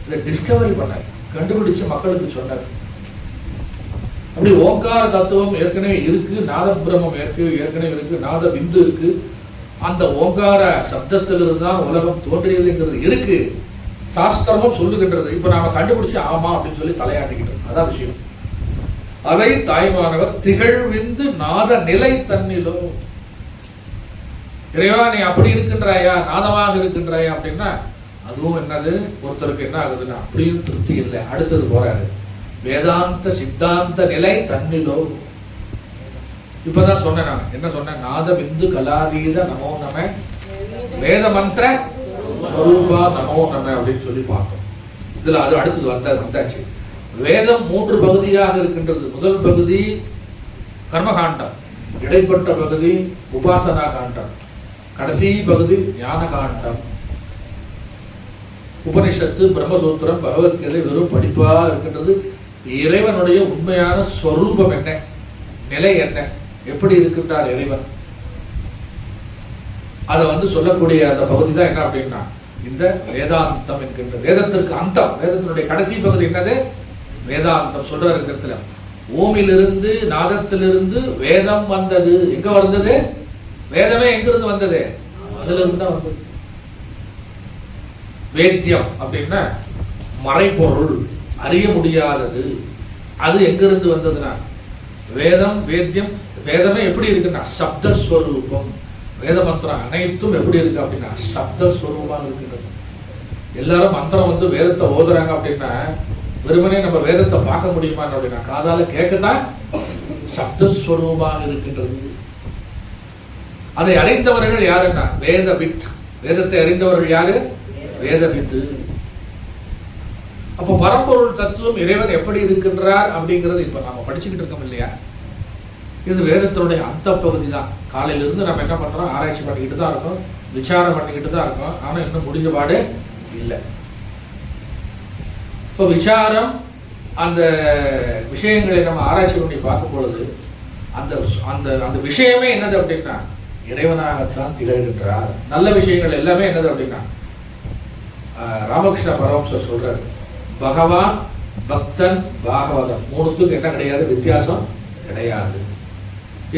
இதை டிஸ்கவரி பண்ணாரு, கண்டுபிடிச்சு மக்களுக்கு சொன்னார். அப்படி ஓங்கார தத்துவம் ஏற்கனவே இருக்கு, நாத பிரம்மம் ஏற்கனவே இருக்கு, நாத விந்து இருக்கு. அந்த ஓங்கார சப்தத்திலிருந்து தான் உலகம் தோன்றியதுங்கிறது இருக்கு, சாஸ்திரமும் சொல்லுகின்றது. இப்ப நாம கண்டுபிடிச்சு ஆமா அப்படின்னு சொல்லி தலையாட்டிக்கிட்டோம், அதான் விஷயம். அதை தாய்மானவர் திகழ்விந்து நாத நிலை தன்னிலோ. இறைவா நீ அப்படி இருக்கின்றாயா, நாதமாக இருக்கின்றாயா அப்படின்னா அதுவும் என்னது, ஒருத்தருக்கு என்ன ஆகுதுன்னா அப்படியும் திருப்தி இல்லை. அடுத்தது போறாரு, வேதாந்த சித்தாந்த நிலை தன்னிலோ. இப்பதான் சொன்னேன், நான் என்ன சொன்னேன், நாத பிந்து கலாதீத நமோ நம வேத மந்திர ஸ்வரூபா நமோ நம அப்படின்னு சொல்லி பார்த்தோம். இதுல அது அடுத்தது வந்தாச்சு. வேதம் 3 பகுதியாக இருக்கின்றது. முதல் பகுதி கர்மகாண்டம், இடைப்பட்ட பகுதி உபாசனா காண்டம், கடைசி பகுதி ஞான காண்டம். உபனிஷத்து, பிரம்மசூத்திரம், பகவத்கீதை வெறும் படிப்பா இருக்கின்றது. இறைவனுடைய உண்மையான ஸ்வரூபம் என்ன, நிலை என்ன, எப்படி இருக்கின்றார் இறைவன், அதை சொல்லக்கூடிய அந்த பகுதி தான் என்ன அப்படின்னா இந்த வேதாந்தம் என்கின்ற வேதத்திற்கு அந்தம். வேதத்தினுடைய கடைசி பகுதி என்னது, வேதாந்தம் சொல்றாரு இந்த இடத்துல. ஓமிலிருந்து நாதத்திலிருந்து வேதம் வந்தது. எங்க வந்தது வேதமே? எங்கிருந்து வந்தது? அதுல இருந்து தான் வந்தது. வேத்தியம் அப்படின்னா மறைபொருள், அறிய முடியாதது. அது எங்கிருந்து வந்ததுன்னா வேதம். வேத்தியம், வேதமே எப்படி இருக்குன்னா சப்தஸ்வரூபம். வேத மந்திரம் அனைத்தும் எப்படி இருக்கு அப்படின்னா சப்தஸ்வரூபமாக இருக்கின்றது. எல்லாரும் மந்திரம் வேதத்தை ஓதுறாங்க அப்படின்னா வெறுமனே நம்ம வேதத்தை பார்க்க முடியுமா அப்படின்னா காதால கேட்கத்தான் சப்தஸ்வரூபமாக இருக்கின்றது. அதை அறிந்தவர்கள் யாருன்னா வேதவித். வேதத்தை அறிந்தவர்கள் யாரு? வேதவித்து. அப்போ பரம்பொருள் தத்துவம் இறைவன் எப்படி இருக்கின்றார் அப்படிங்கிறது இப்ப நாம படிச்சுக்கிட்டு இருக்கோம் இல்லையா? இது வேதத்தினுடைய அந்த பகுதி தான். காலையிலிருந்து நம்ம என்ன பண்றோம், ஆராய்ச்சி பண்ணிக்கிட்டு தான் இருக்கோம், விசாரம் பண்ணிக்கிட்டு தான் இருக்கோம். ஆனா இன்னும் முடிஞ்ச பாடு இல்லை. இப்போ விசாரம், அந்த விஷயங்களை நம்ம ஆராய்ச்சி பண்ணி பார்க்கும் பொழுது அந்த அந்த அந்த விஷயமே என்னது அப்படின்னா இறைவனாகத்தான் திகழ்கின்றார். நல்ல விஷயங்கள் எல்லாமே என்னது அப்படின்னா ராமகிருஷ்ண பரமஹம்சர் சொல்றாரு, பகவான், பக்தன், பாகவதம் 3த்துக்கும் என்ன கிடையாது, வித்தியாசம் கிடையாது.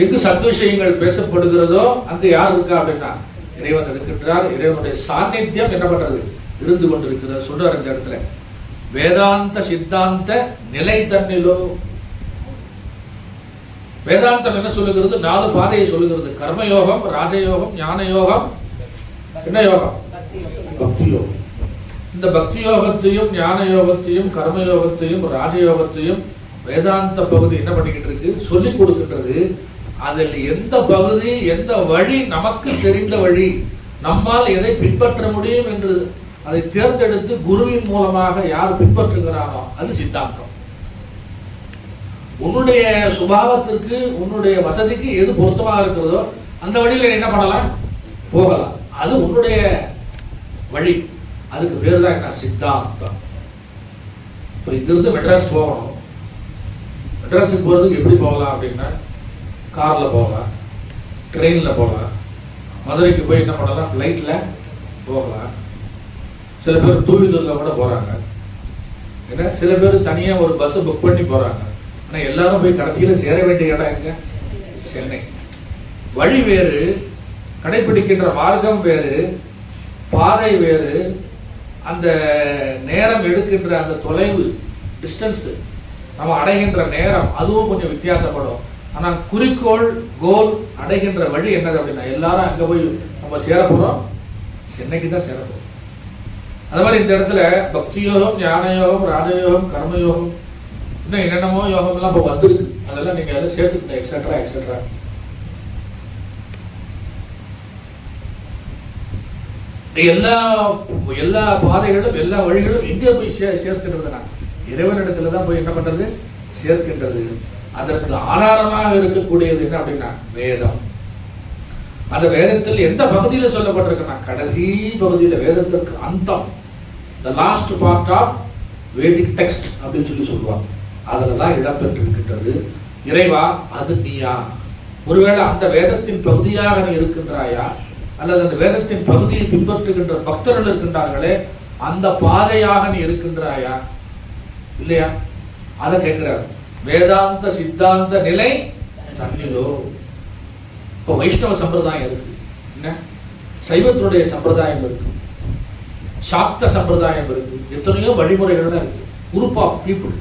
எங்கு சத்விஷயங்கள் பேசப்படுகிறதோ அங்கு யார் இருக்கா அப்படின்னா இறைவன் இருக்கின்றார். இறைவனுடைய சாநித்தியம் என்ன பண்றது, இருந்து கொண்டிருக்கிறது சொல்றாரு இந்த இடத்துல. வேதாந்த சித்தாந்த நிலை தன்னிலோ. வேதாந்தம் என்ன சொல்லுகிறது, 4 பாதையை சொல்லுகிறது. கர்மயோகம், ராஜயோகம், ஞான யோகம், என்ன யோகம், பக்தி யோகம். இந்த பக்தி யோகத்தையும் ஞான யோகத்தையும் கர்மயோகத்தையும் ராஜயோகத்தையும் வேதாந்த பகுதி என்ன பண்ணிக்கிட்டு இருக்கு, சொல்லிக் கொடுக்கின்றது. அதில் எந்த பகுதி, எந்த வழி நமக்கு தெரிந்த வழி, நம்மால் எதை பின்பற்ற முடியும் என்று அதை தேர்ந்தெடுத்து குருவின் மூலமாக யார் பின்பற்றுகிறானோ அது சித்தாந்தம். உன்னுடைய சுபாவத்திற்கு, உன்னுடைய வசதிக்கு எது பொருத்தமாக இருக்கிறதோ அந்த வழியில் என்ன பண்ணலாம், போகலாம். அது உன்னுடைய வழி. அதுக்கு பேர் தான் என்ன, சித்தாந்தம். இப்போ இங்கிருந்து மெட்ராஸ் போகணும். மெட்ராஸுக்கு போகிறதுக்கு எப்படி போகலாம் அப்படின்னா காரில் போகலாம், ட்ரெயினில் போகலாம், மதுரைக்கு போய் என்ன பண்ணலாம், ஃப்ளைட்டில் போகலாம். சில பேர் 2 வீலரில் கூட போகிறாங்க. ஏன்னா சில பேர் தனியாக ஒரு பஸ்ஸை புக் பண்ணி போகிறாங்க. ஆனால் எல்லாரும் போய் கடைசியில் சேர வேண்டிய இடம் எங்க, சென்னை. வழி வேறு, கடைபிடிக்கின்ற மார்க்கம் வேறு, பாதை வேறு, அந்த நேரம் எடுக்கின்ற அந்த தொலைவு, டிஸ்டன்ஸு, நம்ம அடைகின்ற நேரம் அதுவும் கொஞ்சம் வித்தியாசப்படும். ஆனால் குறிக்கோள், கோல், அடைகின்ற வழி என்னது அப்படின்னா எல்லாரும் அங்கே போய் நம்ம சேரப்போகிறோம், சென்னைக்கு தான் சேரப்போகிறோம். அது மாதிரி இந்த இடத்துல பக்தி யோகம், ஞான யோகம், ராஜயோகம், கர்மயோகம், இன்னும் என்னென்னமோ யோகம்லாம் இப்போ வந்துருக்கு. அதெல்லாம் நீங்கள் எல்லாம் சேர்த்துக்கிட்ட எக்ஸட்ரா எக்ஸட்ரா. எல்லா பாதைகளும் எல்லா வழிகளும் எங்கே போய் சேர்க்கின்றதுனா இறைவனிடத்துல தான் போய் என்ன பண்றது, சேர்க்கின்றது. அதற்கு ஆதாரமாக இருக்கக்கூடியது என்ன அப்படின்னா வேதம். அந்த வேதத்தில் எந்த பகுதியில சொல்லப்பட்டிருக்குன்னா கடைசி பகுதியில், வேதத்திற்கு அந்தம், the last part of Vedic text அப்படின்னு சொல்லி சொல்லுவாங்க. அதில் தான் இடம்பெற்றிருக்கின்றது. இறைவா அது நீயா? ஒருவேளை அந்த வேதத்தின் பகுதியாக நீ இருக்கின்றாயா, அல்லது அந்த வேதத்தின் பகுதியை பின்பற்றுகின்ற பக்தர்கள் இருக்கின்றார்களே அந்த பாதையாக நீ இருக்கின்றாயா இல்லையா? அதை கேட்கிறார். வேதாந்த சித்தாந்த நிலை தன்னிலோ. இப்போ வைஷ்ணவ சம்பிரதாயம் இருக்கு, என்ன சைவத்தினுடைய சம்பிரதாயம் இருக்கு, சாக்த சம்பிரதாயம் இருக்கு, எத்தனையோ வழிமுறைகள் தான் இருக்கு. Group of people.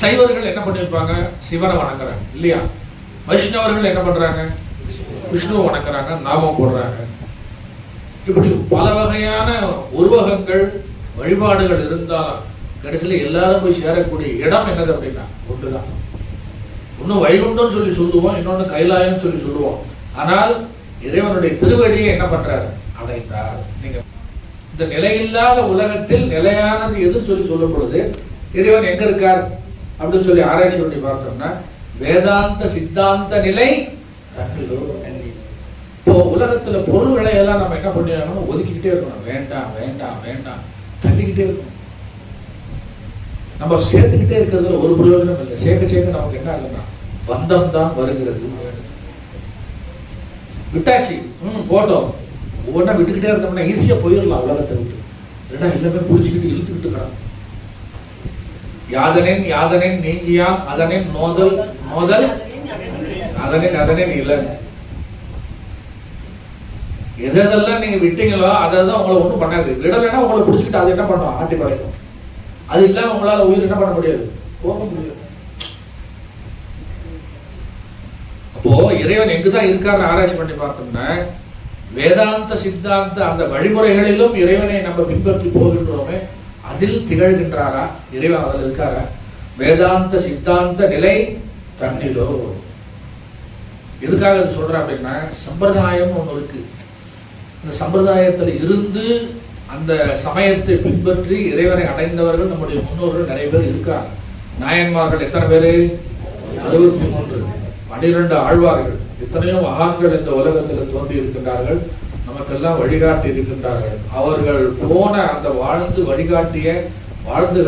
சைவர்கள் என்ன பண்ணிருப்பாங்க, சிவனை வணங்குறாங்க இல்லையா? வைஷ்ணவர்கள் என்ன பண்றாங்க, விஷ்ணுவை வணங்குறாங்க, நாமம் போடுறாங்க. இப்படி பல வகையான உருவகங்கள் வழிபாடுகள் இருந்தாலும் கடைசியில் எல்லாரும் போய் சேரக்கூடிய இடம் என்னது அப்படின்னா ஒன்றுதான். இன்னும் வைகுண்டம் சொல்லி சொல்லுவோம், இன்னொன்னு கைலாயம் சொல்லி சொல்லுவோம். ஆனால் இறைவனுடைய திருவடியை என்ன பண்றாரு, அடைந்தார். நீங்க இந்த நிலையில்லாத உலகத்தில் நிலையானது எதுன்னு சொல்லி சொல்லும் பொழுது இறைவன் எங்க இருக்கார் அப்படின்னு சொல்லி ஆராய்ச்சி பண்ணி பார்த்தோம்னா வேதாந்த சித்தாந்த நிலை தன்னிலோ. இப்போ உலகத்துல பொருள்களை எல்லாம் நம்ம என்ன பண்ணிடணும், ஒதுக்கிக்கிட்டே இருக்கணும். வேண்டாம் வேண்டாம் வேண்டாம், தள்ளிக்கிட்டே இருக்கணும். நம்ம சேர்த்துக்கிட்டே இருக்கிறதுல ஒரு பிரயோஜனம் இல்லை. சேர்க்க சேர்க்க நமக்கு என்ன ஆகுதுன்னா பந்தம் தான் வருகிறது. விட்டாச்சு, போட்டோம், ஒவ்வொன்றா விட்டுக்கிட்டே இருந்தோம்னா ஈஸியா போயிடலாம் உலகத்தை விட்டு. இல்லைன்னா எல்லாமே பிடிச்சிக்கிட்டு இழுத்துக்கிட்டு இருக்கிறான். யாதனேன் யாதனேன் நீங்கியாம் அதனேன் நோதல் நோதல் அதனேன் அதனேன் இல்லை. எதெல்லாம் நீங்க விட்டீங்களோ அதான் உங்களை ஒண்ணும் பண்ணாது. விடலைன்னா உங்களை பிடிச்சிக்கிட்டு அது என்ன பண்ணும், ஆட்டி படைக்கும். அது இல்லாம உங்களால உயிர் என்ன பண்ண முடியாது, போக முடியாது. அப்போ இறைவன் எங்குதான் இருக்காருன்னு ஆராய்ச்சி பண்ணி பார்த்தோம்னா வேதாந்த சித்தாந்த அந்த வழிமுறைகளிலும் இறைவனை நம்ம பின்பற்றி போகின்றோமே அதில் திகழ்கின்றாரா இறைவன், அதில் இருக்காரா? வேதாந்த சித்தாந்த நிலை தன்னிலோ. எதுக்காக இது சொல்றேன் அப்படின்னா சம்பிரதாயம் ஒண்ணு இருக்கு. இந்த சம்பிரதாயத்தில் இருந்து அந்த சமயத்தை பின்பற்றி இறைவனை அடைந்தவர்கள் நம்முடைய முன்னோர்கள் நிறைய பேர் இருக்காங்க. நாயன்மார்கள் எத்தனை பேரு, 63, 12 ஆழ்வார்கள், எத்தனையோ மகான்கள் இந்த உலகத்தில் தோன்றி இருக்கின்றார்கள், நமக்கெல்லாம் வழிகாட்டி இருக்கின்றார்கள். அவர்கள் போன அந்த வாழ்ந்து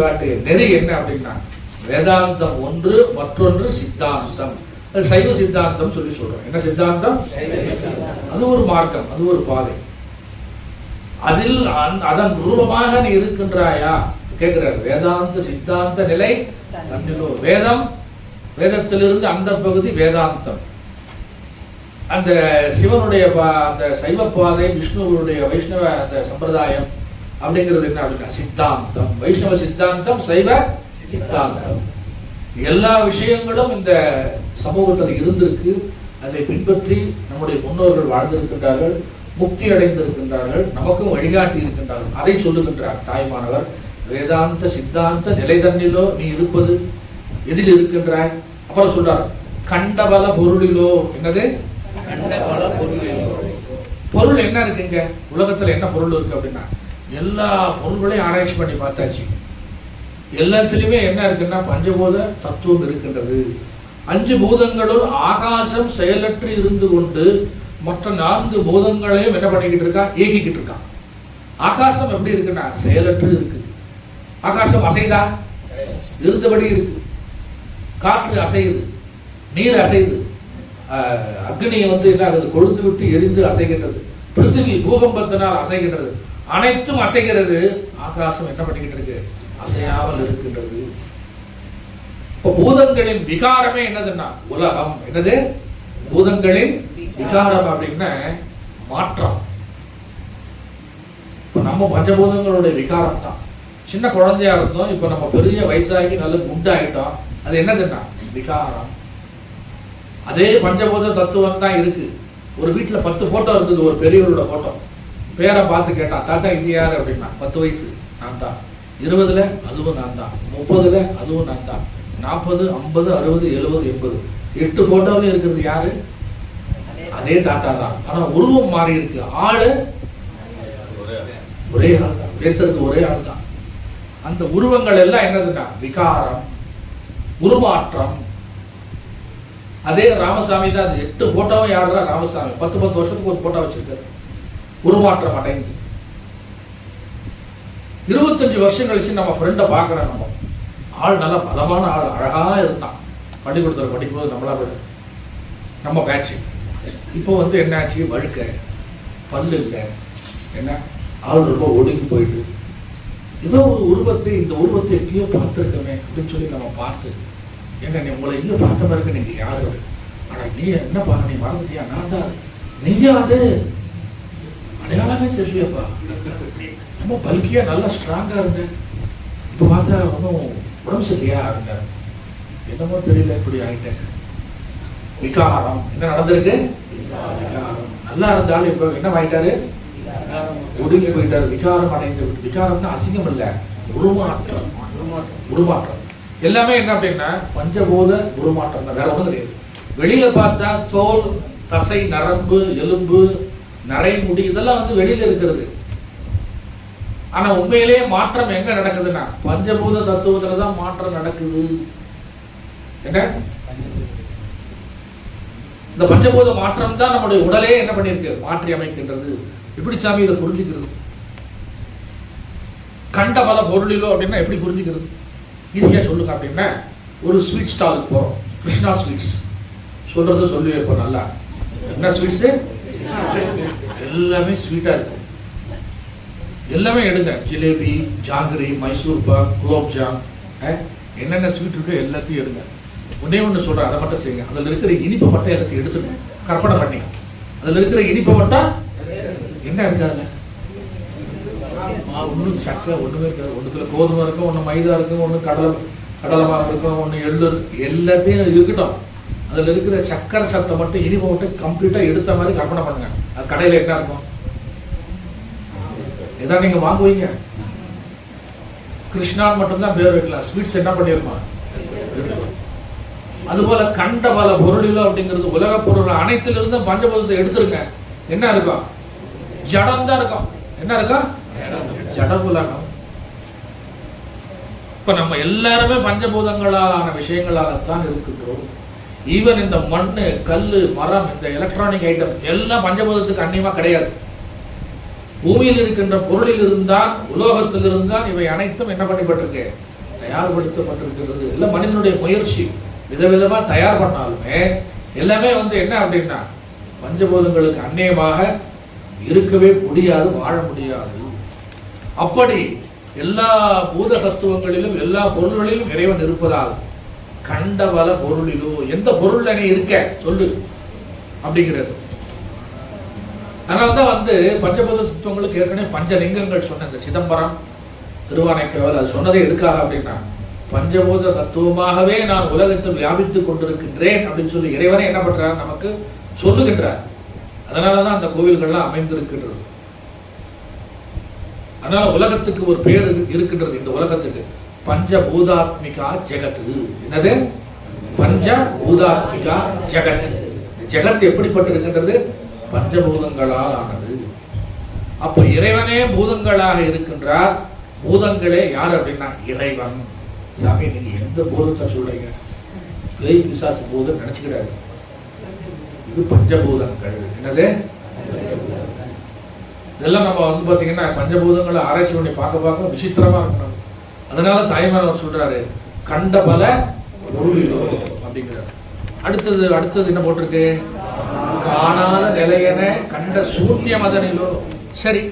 காட்டிய நெறி என்ன அப்படின்னா வேதாந்தம் ஒன்று, மற்றொன்று சித்தாந்தம். சைவ சித்தாந்தம் சொல்லி சொல்றோம். என்ன சித்தாந்தம்? அது ஒரு மார்க்கம், அது ஒரு பாதை. அதில் அதன் ரூபமாக நீ இருக்கின்றாயா கேட்கிறார். வேதாந்த சித்தாந்த நிலை தன்னிலோ. வேதத்திலிருந்து அந்த பகுதி வேதாந்தம். அந்த சிவனுடைய அந்த சைவ பாதை, விஷ்ணுவனுடைய வைஷ்ணவ அந்த சம்பிரதாயம் அப்படிங்கிறது என்ன அப்படின்னா சித்தாந்தம். வைஷ்ணவ சித்தாந்தம், சைவ சித்தாந்தம். எல்லா விஷயங்களும் இந்த சமூகத்தில் இருந்திருக்கு. அதை பின்பற்றி நம்முடைய முன்னோர்கள் வாழ்ந்திருக்கின்றார்கள், முக்தி அடைந்திருக்கின்றார்கள், நமக்கும் வழிகாட்டி இருக்கின்றார்கள். அதை சொல்லுகின்றார் தாய்மானவர். வேதாந்த சித்தாந்த நிலை தன்னிலோ நீ இருப்பது எதில் இருக்கின்றாய்? அப்புறம் சொல்றார் கண்டபல பொருளிலோ. என்னது கண்டபல பொருளிலோ? பொருள் என்ன இருக்குங்க உலகத்துல, என்ன பொருள் இருக்கு அப்படின்னா எல்லா பொருள்களையும் ஆராய்ச்சி பண்ணி பார்த்தாச்சு. எல்லாத்திலுமே என்ன இருக்குன்னா பஞ்சபூத தத்துவம் இருக்கின்றது. 5 பூதங்களுள் ஆகாசம் செயலற்று இருந்து கொண்டு மற்ற 4 பூதங்களையும் என்ன பண்ணிக்கிட்டு இருக்கா, இயக்கிக்கிட்டு இருக்கான். ஆகாசம் எப்படி இருக்குன்னா செயலற்று இருக்கு. ஆகாசம் அசைதா, இருந்தபடி இருக்கு. காற்று அசையுது, நீர் அசையுது, அக்னியை என்ன ஆகுது, கொழுந்து விட்டு எரிந்து அசைகின்றது. பிருத்திவி பூகம்பத்தினால் அசைகின்றது. அனைத்தும் அசைகிறது. ஆகாசம் என்ன பண்ணிக்கிட்டு இருக்கு, அசையாமல் இருக்கின்றது. இப்ப பூதங்களின் விகாரமே என்னதுன்னா உலகம். என்னது பூதங்களின் விகாரம் அப்படின்னா மாற்றம். இப்ப நம்ம பஞ்சபூதங்களுடைய விகாரம் தான். சின்ன குழந்தையா இருந்தோம், இப்ப நம்ம பெரிய வயசாகி நல்ல குண்டாயிட்டோம். அது என்னதுன்னா விகாரம். அதே பஞ்சபூத தத்துவம் தான் இருக்கு. ஒரு வீட்டுல 10 போட்டோ இருந்தது, ஒரு பெரியவரோட போட்டோ. பேரை பார்த்து கேட்டான், தாத்தா இது யாரு அப்படின்னா 10 வயசு, நான் தான். 20ல அதுவும் நான் தான். 30ல அதுவும் நான் தான். 40, 50, 60, 70, 80 8 போட்டோவில் இருக்கிறது யாரு? அதே தாத்தா தான். ஆனா உருவம் மாறி இருக்கு. ஆளு ஒரே ஆள் தான், பேசுறது ஒரே ஆள் தான். அந்த உருவங்கள் எல்லாம் என்னதுன்னா விகாரம், உருமாற்றம். அதே ராமசாமி தான். அது 8 போட்டோவும் யாருன்னா ராமசாமி. 10 வருஷத்துக்கு ஒரு போட்டோ வச்சிருக்காரு. உருமாற்றம் அடைந்து 25 வருஷம் கழிச்சு நம்ம ஃப்ரெண்டை பார்க்குறோம். நம்ம ஆள் நல்லா பலமான ஆள், அழகா இருந்தான். பள்ளிக்கூடத்தில் படிக்கும்போது நம்மளா விட நம்ம பேட்ச். இப்போ என்ன ஆச்சு, வழுக்க, பல்லு இல்லை, என்ன ஆள் ரொம்ப ஒடுங்கி போயிட்டு ஏதோ ஒரு உருவத்தை, இந்த உருவத்தை எங்கேயோ பார்த்துருக்கவே அப்படின்னு சொல்லி நம்ம பார்த்து, ஏங்க நீ உங்களை எங்கேயோ பார்த்த மாதிரி இருக்கு, நீங்க யாரு? ஆனா நீ என்னப்பா நீ மறந்துட்டியா? நான் தான். நீயா? அது அடையாளமே தெரியலையப்பா. ரொம்ப பல்கியா நல்லா ஸ்ட்ராங்கா இருந்த, இப்ப பார்த்தா ஒன்றும் உடம்பு சரியா இருந்த, என்னமோ தெரியல இப்படி ஆயிட்டேன். விகாரம். என்ன நடந்திருக்கு? விகாரம். நல்லா இருந்தாலும் இப்ப என்ன ஆயிட்டாரு? ஒடுங்கி போயிட்டாரு. விகாரம் அடைந்து. விகாரம்னா அசிங்கம் இல்ல, உருமாற்றம். உருமாற்றம் எல்லாமே என்ன அப்படின்னா பஞ்சபூத உருமாற்றம் தான், வேற ஒண்ணும் கிடையாது. வெளியில பார்த்தா தோல், தசை, நரம்பு, எலும்பு, நரைமுடி இதெல்லாம் வந்து வெளியில இருக்கிறது. ஆனா உண்மையிலேயே மாற்றம் எங்க நடக்குதுன்னா பஞ்சபூத தத்துவத்துல தான் மாற்றம் நடக்குது. என்ன? இந்த பஞ்சபூத மாற்றம் தான் நம்முடைய உடலே என்ன பண்ணிருக்கு? மாற்றி அமைக்கின்றது. எப்படி சாமி இதை புரிஞ்சுக்கிறது? கண்ட பல பொருளிலோ அப்படின்னா எப்படி புரிஞ்சுக்கிறது? ஈஸியா சொல்லுங்க. அப்படின்னா ஒரு ஸ்வீட் ஸ்டாலுக்கு போறோம், கிருஷ்ணா ஸ்வீட்ஸ். சொல்றது சொல்லி வைப்போம். நல்லா என்ன ஸ்வீட்ஸ்? எல்லாமே ஸ்வீட்டா இருக்கும். எல்லாமே எடுங்க. ஜிலேபி, ஜாங்கிரி, மைசூர் பாக், குலோப்ஜாம், என்னென்ன ஸ்வீட் இருக்கோ எல்லாத்தையும் எடுங்க. ஒன்னே ஒன்று சொல்றேன், அதை மட்டும் செய்யுங்க. அதில் இருக்கிற இனிப்பை மட்டும் எல்லாத்தையும் எடுத்துங்க. கற்பனை பண்ணி அதில் இருக்கிற இனிப்பை மட்டும் என்ன இருக்காதுங்க? ஒன்றும் சக்கை ஒன்றுமே இருக்காது. ஒன்றுத்துல கோதுமை இருக்கும், ஒன்று மைதா இருக்கும், ஒன்று கடலை மாவு இருக்கும், ஒன்று எள்ளு, எல்லாத்தையும் இருக்கட்டும். அதில் இருக்கிற சக்கரை சத்தை மட்டும் இனிப்பை மட்டும் கம்ப்ளீட்டாக எடுத்த மாதிரி கற்பனை பண்ணுங்க. அது கடையில் என்ன இருக்கும்? இதான் நீங்க வாங்குவீங்க. கிருஷ்ணா மட்டும்தான் பேர் வைக்கலாம். ஸ்வீட்ஸ் என்ன பண்ணிருமா? அதுபோல கண்ட பல பொருளிலோ அப்படிங்கிறது உலக பொருள் அனைத்திலிருந்து பஞ்சபூதத்தை எடுத்துருங்க. என்ன இருக்கும்? ஜடம் தான் இருக்கும். என்ன இருக்கும்? ஜட உலகம். இப்ப நம்ம எல்லாருமே பஞ்சபூதங்களான விஷயங்களாகத்தான் இருக்கின்றோம். ஈவன் இந்த மண்ணு, கல்லு, மரம், இந்த எலக்ட்ரானிக் ஐட்டம்ஸ் எல்லாம் பஞ்சபூதத்துக்கு அந்நியமா கிடையாது. பூமியில் இருக்கின்ற பொருளில் இருந்தால், உலோகத்தில் இருந்தால் இவை அனைத்தும் என்ன பண்ணப்பட்டிருக்கு? தயார்படுத்தப்பட்டிருக்கிறது. இல்லை மனிதனுடைய முயற்சி விதவிதமா தயார் பண்ணாலுமே எல்லாமே வந்து என்ன அப்படின்னா பஞ்சபூதங்களுக்கு அந்நியமாக இருக்கவே முடியாது, வாழ முடியாது. அப்படி எல்லா பூத தத்துவங்களிலும் எல்லா பொருள்களிலும் இறைவன் இருப்பதால் கண்டவல பொருளிலோ எந்த பொருள் நீ இருக்க சொல்லு அப்படிங்கிறது. அதனால்தான் வந்து பஞ்சபூத தத்துவங்களுக்கு ஏற்கனவே பஞ்சலிங்கங்கள் சொன்ன இந்த சிதம்பரம், திருவானைக்காவல் அது சொன்னதே எதுக்காக அப்படின்னா பஞ்சபூத தத்துவமாகவே நான் உலகத்தில் வியாபித்துக் கொண்டிருக்கின்றேன் அப்படின்னு சொல்லி இறைவனே என்ன பண்றார்? நமக்கு சொல்லுகின்றார். அதனாலதான் அந்த கோவில்கள்லாம் அமைந்திருக்கின்றது. அதனால உலகத்துக்கு ஒரு பேர் இருக்கின்றது. இந்த உலகத்துக்கு பஞ்சபூதாத்மிகா ஜெகத்து. என்னது? பஞ்சபூதாத்மிகா ஜெகத். ஜெகத் எப்படிப்பட்டிருக்கின்றது? பஞ்சபூதங்களால் ஆனது. அப்ப இறைவனே பூதங்களாக இருக்கின்றார். பூதங்களே யார் அப்படின்னா இறைவன். சாமி நீங்க எந்த பூதத்தை சொல்றீங்க? பேய் பிசாசு பூதம் நினைச்சுக்கிறாரு. இது பஞ்சபூதங்கள். என்னது? இதெல்லாம் நம்ம வந்து பாத்தீங்கன்னா பஞ்சபூதங்களை ஆராய்ச்சி பண்ணி பார்க்க விசித்திரமா இருக்கணும். அதனால தாய்மானவர் சொல்றாரு கண்ட பல பொருளிலோ அப்படிங்கிறார். அடுத்தது என்ன போட்டிருக்கு? காணாத நிலையென கண்ட சூன்யம் அதனிலோ. சரி,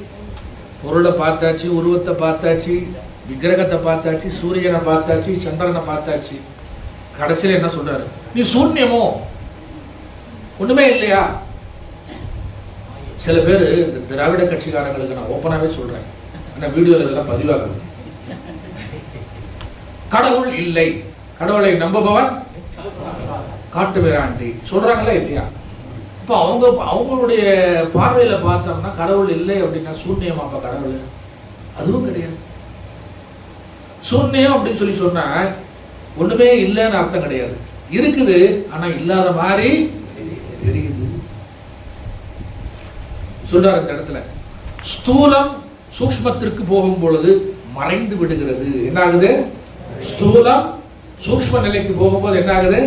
பொருளை பார்த்தாச்சு, உருவத்தை பார்த்தாச்சு, விக்கிரகத்தை பார்த்தாச்சு, சூரியனை பார்த்தாச்சு, சந்திரனை பார்த்தாச்சு. கடைசியில் என்ன சொல்றாரு? நீ சூன்யமோ, ஒண்ணுமே இல்லையா? சில பேர் இந்த திராவிட கட்சிக்காரங்களுக்கு நான் ஓப்பனாவே சொல்றேன், ஆனா வீடியோல இதெல்லாம் பதிவாகுது. கடவுள் இல்லை, கடவுளை நம்புபவன் காட்டு மிராண்டி சொல்றாங்களா இல்லையா? இப்போ அவங்களுடைய பார்வையில பார்த்தோம்னா கடவுள் இல்லை அப்படின்னா சூன்யமாப்பா கடவுள்? அதுவும் கிடையாது. சூன்யம் அப்படின்னு சொல்லி சொன்னா ஒண்ணுமே இல்லைன்னு அர்த்தம் கிடையாது. இருக்குது, ஆனா இல்லாத மாதிரி தெரியுது. சொல்றாரு இந்த இடத்துல, ஸ்தூலம் சூக்ஷ்மத்திற்கு போகும் பொழுது மறைந்து விடுகிறது. என்ன ஆகுது? ஸ்தூலம் சூக்ஷ்ம நிலைக்கு போகும்போது என்ன ஆகுது?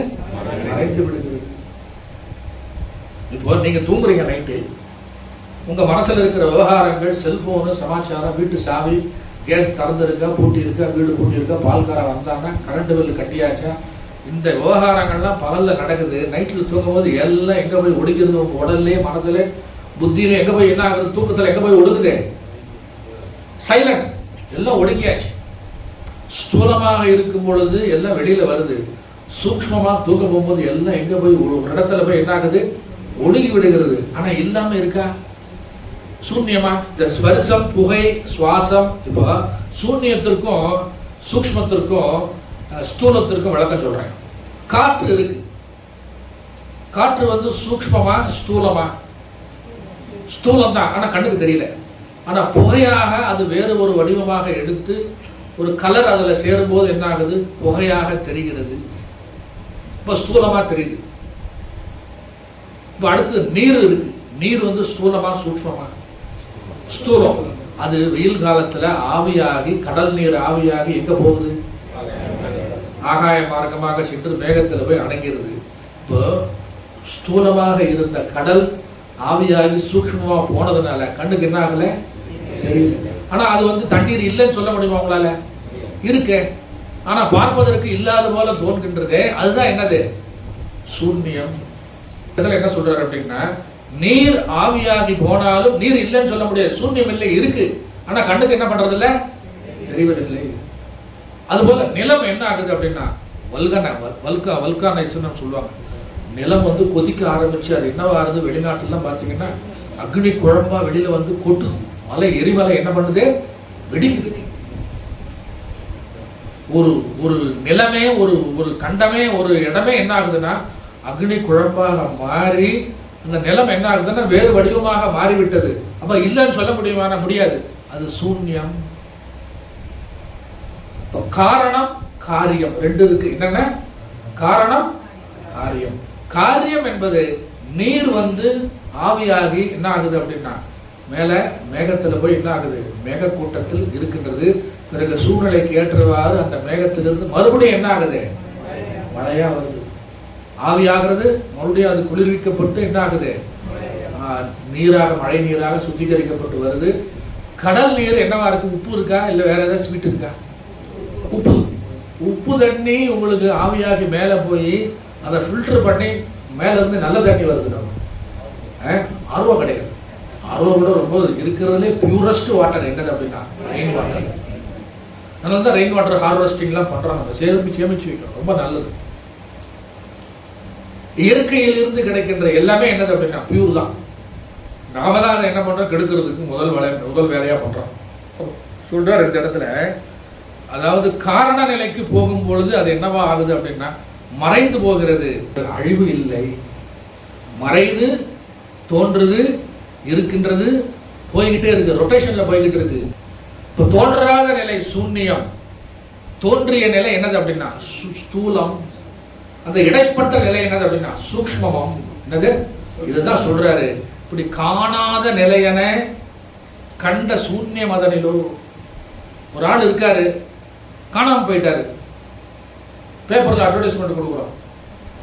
மறைந்து விடுகிறது. இப்போ நீங்க தூங்குறீங்க நைட்டு, உங்க மனசுல இருக்கிற விவகாரங்கள், செல்போனு, சமாச்சாரம், வீட்டு சாவி, கேஸ் திறந்திருக்கா, பூட்டி இருக்கா, வீடு பூட்டி இருக்கா, பால்காரன் வந்தாங்கன்னா, கரண்ட் பில்லு கட்டியாச்சா, இந்த விவகாரங்கள்லாம் பகல்ல நடக்குது. நைட்ல தூங்கும் போது எல்லாம் எங்க போய் ஒடுக்கிறது? உங்க உடல்லே, மனசுல, புத்தியில எங்க போய் என்ன ஆகுது? தூக்கத்துல எங்க போய் ஒடுக்குது? சைலண்ட். எல்லாம் ஒடுங்கியாச்சு. ஸ்தூலமாக இருக்கும் பொழுது எல்லாம் வெளியில வருது, சூக்ஷ்மமா தூக்க போகும்போது எல்லாம் எங்க போய் ஒரு இடத்துல போய் என்ன ஆகுது, ஒடுங்கி விடுகிறது. ஆனா இல்லாம இருக்கா? சூன்யமா? இந்த ஸ்பர்சம், புகை, சுவாசம், இப்போ சூன்யத்திற்கும் சூக்ஷ்மத்திற்கும் ஸ்தூலத்திற்கும் விளக்கம் சொல்றேன். காற்று இருக்கு, காற்று வந்து சூக்ஷ்மமா ஸ்தூலமா? ஸ்தூலம் தான், ஆனா கண்ணுக்கு தெரியல. ஆனா புகையாக அது வேறு ஒரு வடிவமாக எடுத்து ஒரு கலர் அதுல சேரும் போது என்ன ஆகுது, புகையாக தெரிகிறது. இப்ப ஸ்தூலமா தெரியுது. இப்ப அடுத்து நீர் இருக்கு, நீர் வந்து ஸ்தூலமா சூக்ஷ்மமா? ஸ்தூலம். அது வெயில் காலத்துல ஆவியாகி, கடல் நீர் ஆவியாகி எங்க போகுது, ஆகாய மார்க்கமாக சென்று மேகத்துல போய் அடங்கிறது. இப்போ ஸ்தூலமாக இருந்த கடல் ஆவியாகி சூக்ஷ்மமா போனதுனால கண்ணுக்கு என்ன ஆகல, தெரியல. ஆனா அது வந்து தண்ணீர் இல்லைன்னு சொல்ல முடியுமா உங்களால? இருக்கு, ஆனா பார்ப்பதற்கு இல்லாத போல தோன்கின்றதே, அதுதான் என்னது, சூன்யம். இதுல என்ன சொல்றாரு அப்படின்னா, நீர் ஆவியாகி போனாலும் நீர் இல்லைன்னு சொல்ல முடியாது, சூன்யம் இல்லை, இருக்கு. ஆனா கண்ணுக்கு என்ன பண்றது இல்ல, தெரிவதில்லை. அதுபோல நிலம் என்ன ஆகுது அப்படின்னா, வல்கானைஸ்ன்னு சொல்லுவாங்க. நிலம் வந்து கொதிக்க ஆரம்பிச்சு அது என்னவாகுது, வெளிநாட்டுலாம் பார்த்தீங்கன்னா அக்னி குழம்பா வெளியில வந்து கொட்டுது, மலை எரிமலை என்ன பண்ணுது, வெடிக்குது. ஒரு ஒரு நிலமே, ஒரு ஒரு கண்டமே, ஒரு இடமே என்ன ஆகுதுன்னா அக்னி குழம்பாக மாறி அந்த நிலம் என்ன ஆகுதுன்னா வேறு வடிவமாக மாறிவிட்டது. அப்ப இல்லைன்னு சொல்ல முடியுமா? முடியாது, அது சூன்யம். காரணம் காரியம் ரெண்டு இருக்கு. என்னென்ன காரணம் காரியம்? காரியம் என்பது நீர் வந்து ஆவியாகி என்ன ஆகுது அப்படின்னா மேல மேகத்துல போய் என்ன ஆகுது, மேக கூட்டத்தில் இருக்கின்றது. பிறகு சூழ்நிலைக்கு ஏற்றவாறு அந்த மேகத்திலிருந்து மறுபடியும் என்ன ஆகுது, மழையா வருது. ஆவியாகிறது, மறுபடியும் அது குளிர்விக்கப்பட்டு என்ன ஆகுது, நீராக, மழை நீராக சுத்திகரிக்கப்பட்டு வருது. கடல் நீர் என்னவா இருக்கு, உப்பு இருக்கா இல்ல வேற ஏதாவது ஸ்வீட் இருக்கா? உப்பு. உப்பு தண்ணி உங்களுக்கு ஆவியாகி மேல போய் அதை ஃபில்டர் பண்ணி மேல இருந்து நல்ல தண்ணி வருது. நம்ம ஆர்வ கிடையாது. ஆர்வம் கூட ரொம்ப இருக்கிறதுலே பியூரஸ்ட் வாட்டர் என்னது அப்படின்னா ரெயின் வாட்டர். அதனால தான் ரெயின் வாட்டர் ஹார்வெஸ்டிங்லாம் பண்றோம், நம்ம சேமிச்சு வைக்கிறோம், ரொம்ப நல்லது. இயற்கையிலிருந்து கிடைக்கின்ற எல்லாமே என்னது அப்படின்னா பியூர் தான். நாம தான் அதை என்ன பண்றோம், கெடுக்கிறதுக்கு முதல் வேலையா பண்றோம். சொல்றாரு இந்த இடத்துல, அதாவது காரண நிலைக்கு போகும் பொழுது அது என்னவா ஆகுது அப்படின்னா மறைந்து போகிறது. அழிவு இல்லை, மறைந்து தோன்றுது, இருக்கின்றது, போய்கிட்டே இருக்கு, ரொட்டேஷன்ல போய்கிட்டு இருக்கு. இப்ப தோன்றாத நிலை சூன்யம், தோன்றிய நிலை என்னது அப்படின்னா ஸ்தூலம், அந்த இடைப்பட்ட நிலை என்னது அப்படின்னா சூக்ஷ்மம். என்னது, இதுதான் சொல்றாரு. இப்படி காணாத நிலையன கண்ட சூன்யம் அதனிலோ. ஒரு ஆள் இருக்காரு, காணாம போயிட்டாரு, பேப்பர்ல அட்வர்டைஸ்மெண்ட் கொடுக்குறோம்,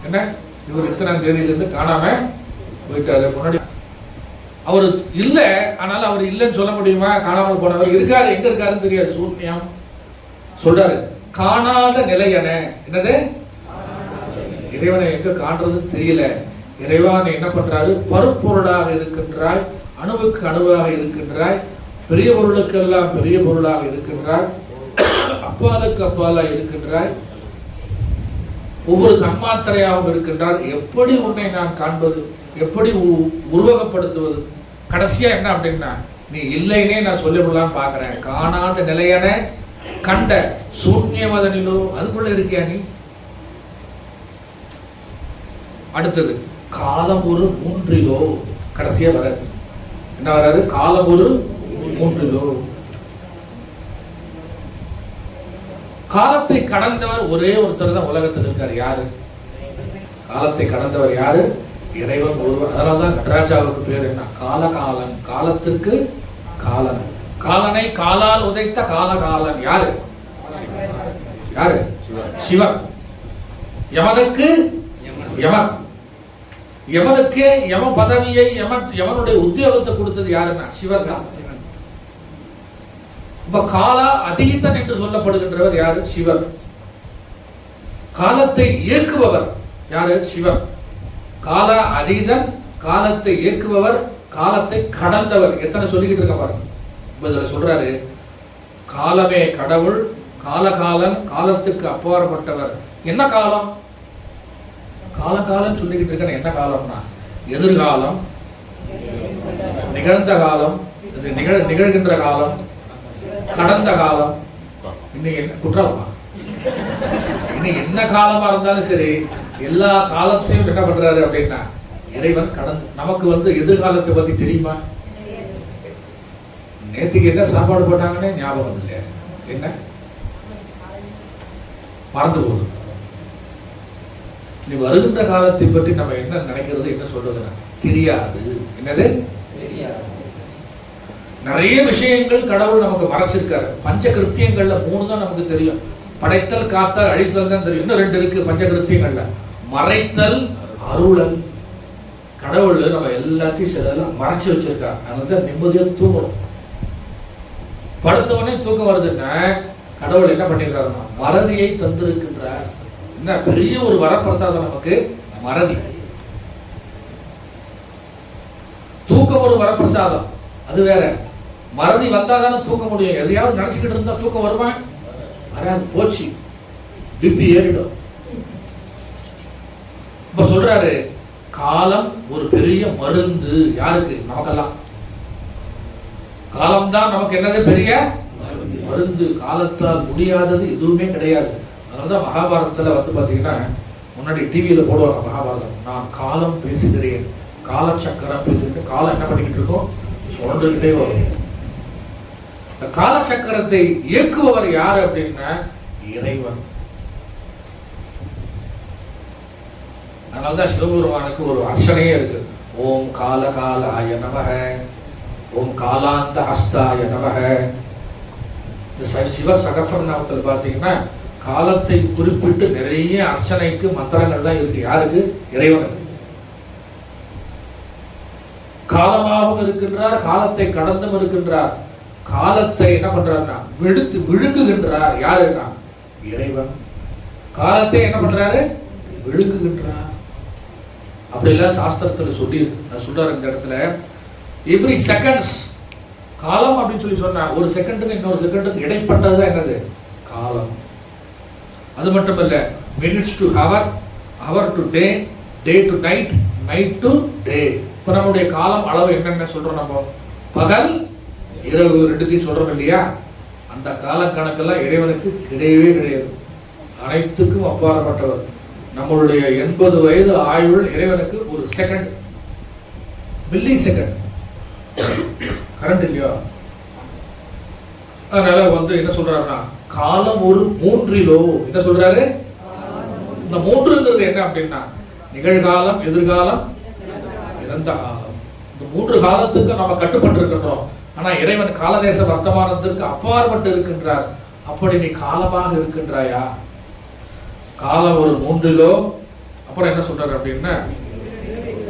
என்ன இவர் இத்தனாம் தேதியிலிருந்து காணாம போயிட்டாரு. முன்னாடி அவர் இல்ல, ஆனாலும் அவர் இல்லைன்னு சொல்ல முடியுமா? காணாமல் போனவர் இருக்காரு, எங்க இருக்காருன்னு தெரியாது, சூன்யம். சொல்றாரு காணாத நிலையன. என்னது, இறைவனை எங்க காண்றதுன்னு தெரியல. இறைவன் என்ன பண்றாரு, பருப்பொருளாக இருக்கின்றாய், அணுவுக்கு அணுவாக இருக்கின்றாய், பெரிய பொருளுக்கெல்லாம் பெரிய பொருளாக இருக்கின்றாய், அப்பாலுக்கு அப்பாலா இருக்கின்றாய், ஒவ்வொரு தன்மாத்திரையாகவும் இருக்கின்றார். எப்படி உன்னை நான் காண்பது, எப்படி உருவகப்படுத்துவது? கடைசியா என்ன அப்படின்னா, நீ இல்லைன்னே நான் சொல்லிவிடலாம் பாக்குறேன். காணாத நிலையான கண்ட சூன்யமதனிலோ, அதுக்குள்ள இருக்கியா நீ? அடுத்தது காலம் ஒரு மூன்றிலோ. கடைசியா வர என்ன வராது, காலம் ஒரு மூன்றிலோ. காலத்தை கடந்தவர் ஒரே ஒருத்தர் தான் உலகத்தில் இருக்கார். யாரு? காலத்தை கடந்தவர் யாரு? இறைவன் ஒருவர். அதனால்தான் நடராஜாவுக்கு பேர் என்ன, காலகாலன். காலத்திற்கு காலன், காலனை காலால் உதைத்த காலகாலன். யாரு? யாரு? சிவன். யமனுக்கு யமன், யமனுக்கு யம பதவியை, யமனுடைய உத்தியோகத்தை கொடுத்தது யாருன்னா சிவன் தான். இப்ப காலா அதீதன் என்று சொல்லப்படுகின்றவர் யாரு? சிவன். காலத்தை இயக்குபவர் யாரு? சிவன். காலா அதீதன், காலத்தை இயக்குபவர், காலத்தை கடந்தவர். எத்தனை சொல்லிக்கிட்டு இருக்க பாருங்க. இப்ப இதுல சொல்றாரு, காலமே கடவுள், காலகாலன், காலத்துக்கு அப்பாற்பட்டவர். என்ன காலம்? காலம் சொல்லிக்கிட்டு இருக்க என்ன காலம்னா எதிர்காலம், நிகழ்ந்த காலம், நிகழ்கின்ற காலம், கடந்த காலம். இன்னைக்கு என்ன குற்றமா? இன்னைக்கு என்ன காலமா இருந்தாலும் சரி, எல்லா காலத்தையும் என்ன பண்றாரு அப்படின்னா இறைவன் கடந்து. நமக்கு எதிர்காலத்தை பத்தி தெரியுமா? நேற்றுக்கு என்ன சாப்பாடு போட்டாங்கன்னு ஞாபகம் இல்லையா? என்ன மறந்து போகுது. நீ வருகின்ற காலத்தை பற்றி நம்ம என்ன நினைக்கிறது, என்ன சொல்றதுன்னா தெரியாது. என்னது? நிறைய விஷயங்கள் கடவுள் நமக்கு மறைச்சிருக்காரு. பஞ்ச கிருத்தியங்கள்ல 3 தான் நமக்கு தெரியும். படைத்தல், காத்தல், அழித்தல் தான் தெரியும். இன்னும் 2 இருக்கு பஞ்ச கிருத்தியங்கள்ல. மறைத்தல், அருளல். கடவுள் நம்ம எல்லாத்தையும் சிலதெல்லாம் மறைச்சு வச்சிருக்காரு. அதனால நிம்மதியா தூங்கணும். படுத்தவனே தூக்கம் வருதுன்னா கடவுள் என்ன பண்ணிருக்காருன்னா மறதியை தந்திருக்கின்றார். என்ன பெரிய ஒரு வரப்பிரசாதம் நமக்கு மறதி. தூக்கம் ஒரு வரப்பிரசாதம், அது வேற. மறதி வந்தாதானே தூக்க முடியும். எதையாவது நினைச்சுக்கிட்டு இருந்தா தூக்கம் வருமா? வராது, போச்சு, பிபி ஏறிடும். இப்ப சொல்றாரு காலம் ஒரு பெரிய மருந்து. யாருக்கு? நமக்கெல்லாம். காலம்தான் நமக்கு என்னது? பெரிய மருந்து. காலத்தால் முடியாதது எதுவுமே கிடையாது. அதனாலதான் மகாபாரதத்துல பாத்தீங்கன்னா முன்னாடி டிவியில போடுவாங்க மகாபாரதம். நான் காலம் பேசுகிறேன், காலச்சக்கரம் பேசுகிறேன். காலம் என்ன பண்ணிக்கிட்டு இருக்கோம்? சொல்றதுக்கிட்டே வரும். இந்த காலச்சக்கரத்தை இயக்குபவர் யாரு அப்படின்னா இறைவன். அதனால்தான் சிவபெருமானுக்கு ஒரு அர்ச்சனையே இருக்கு. ஓம் கால காலாய நமக, ஓம் காலாந்த ஹஸ்தாய நமக. இந்த சிவ சகஸ்ரநாமத்தில் பார்த்தீங்கன்னா காலத்தை குறிப்பிட்டு நிறைய அர்ச்சனைக்கு மந்திரங்கள்லாம் இருக்கு. யாருக்கு? இறைவனுக்கு. காலமாகவும் இருக்கின்றார், காலத்தை கடந்தும் இருக்கின்றார். காலத்தை என்ன பண்றாருன்னா வெடுத்து விழுங்குகின்றார். யாருன்னா இறைவன். காலத்தை என்ன பண்றாரு? விழுங்குகின்றார். அப்படிலாம் சாஸ்திரத்துல சொல்லி சொல்றாரு. இந்த இடத்துல எவ்ரி செகண்ட்ஸ் காலம் அப்படின்னு சொல்லி சொன்னா ஒரு செகண்டுக்கு இன்னொரு செகண்டுக்கு இடைப்பட்டதுதான் என்னது? காலம். அது மட்டும் இல்ல, minutes to hour, hour to day, day to night, night to day. இப்ப நம்முடைய காலம் அளவு என்னென்ன சொல்றோம்? நம்ம பகல் இரவு 2த்தையும் சொல்றோம் இல்லையா? அந்த கால கணக்கெல்லாம் இறைவனுக்கு கிடையவே கிடையாது. அனைத்துக்கும் அப்பாற்பட்டவர். நம்மளுடைய 80 வயது ஆயுள் இறைவனுக்கு ஒரு செகண்ட், மில்லி செகண்ட். கரண்ட் இல்லையா? அதனால என்ன சொல்றாருன்னா காலம் ஒரு 3 என்ன சொல்றாரு? இந்த 3ங்கிறது என்ன அப்படின்னா நிகழ்காலம், எதிர்காலம், இறந்த காலம். இந்த 3 காலத்துக்கு நம்ம கட்டுப்பட்டு இருக்கின்றோம். ஆனா இறைவன் காலதேச வர்த்தமானத்திற்கு அப்பாற்பட்டு இருக்கின்றார். அப்படி நீ காலமாக இருக்கின்றாயா? காலம் ஒரு 3 அப்புறம் என்ன சொல்றாரு அப்படின்னா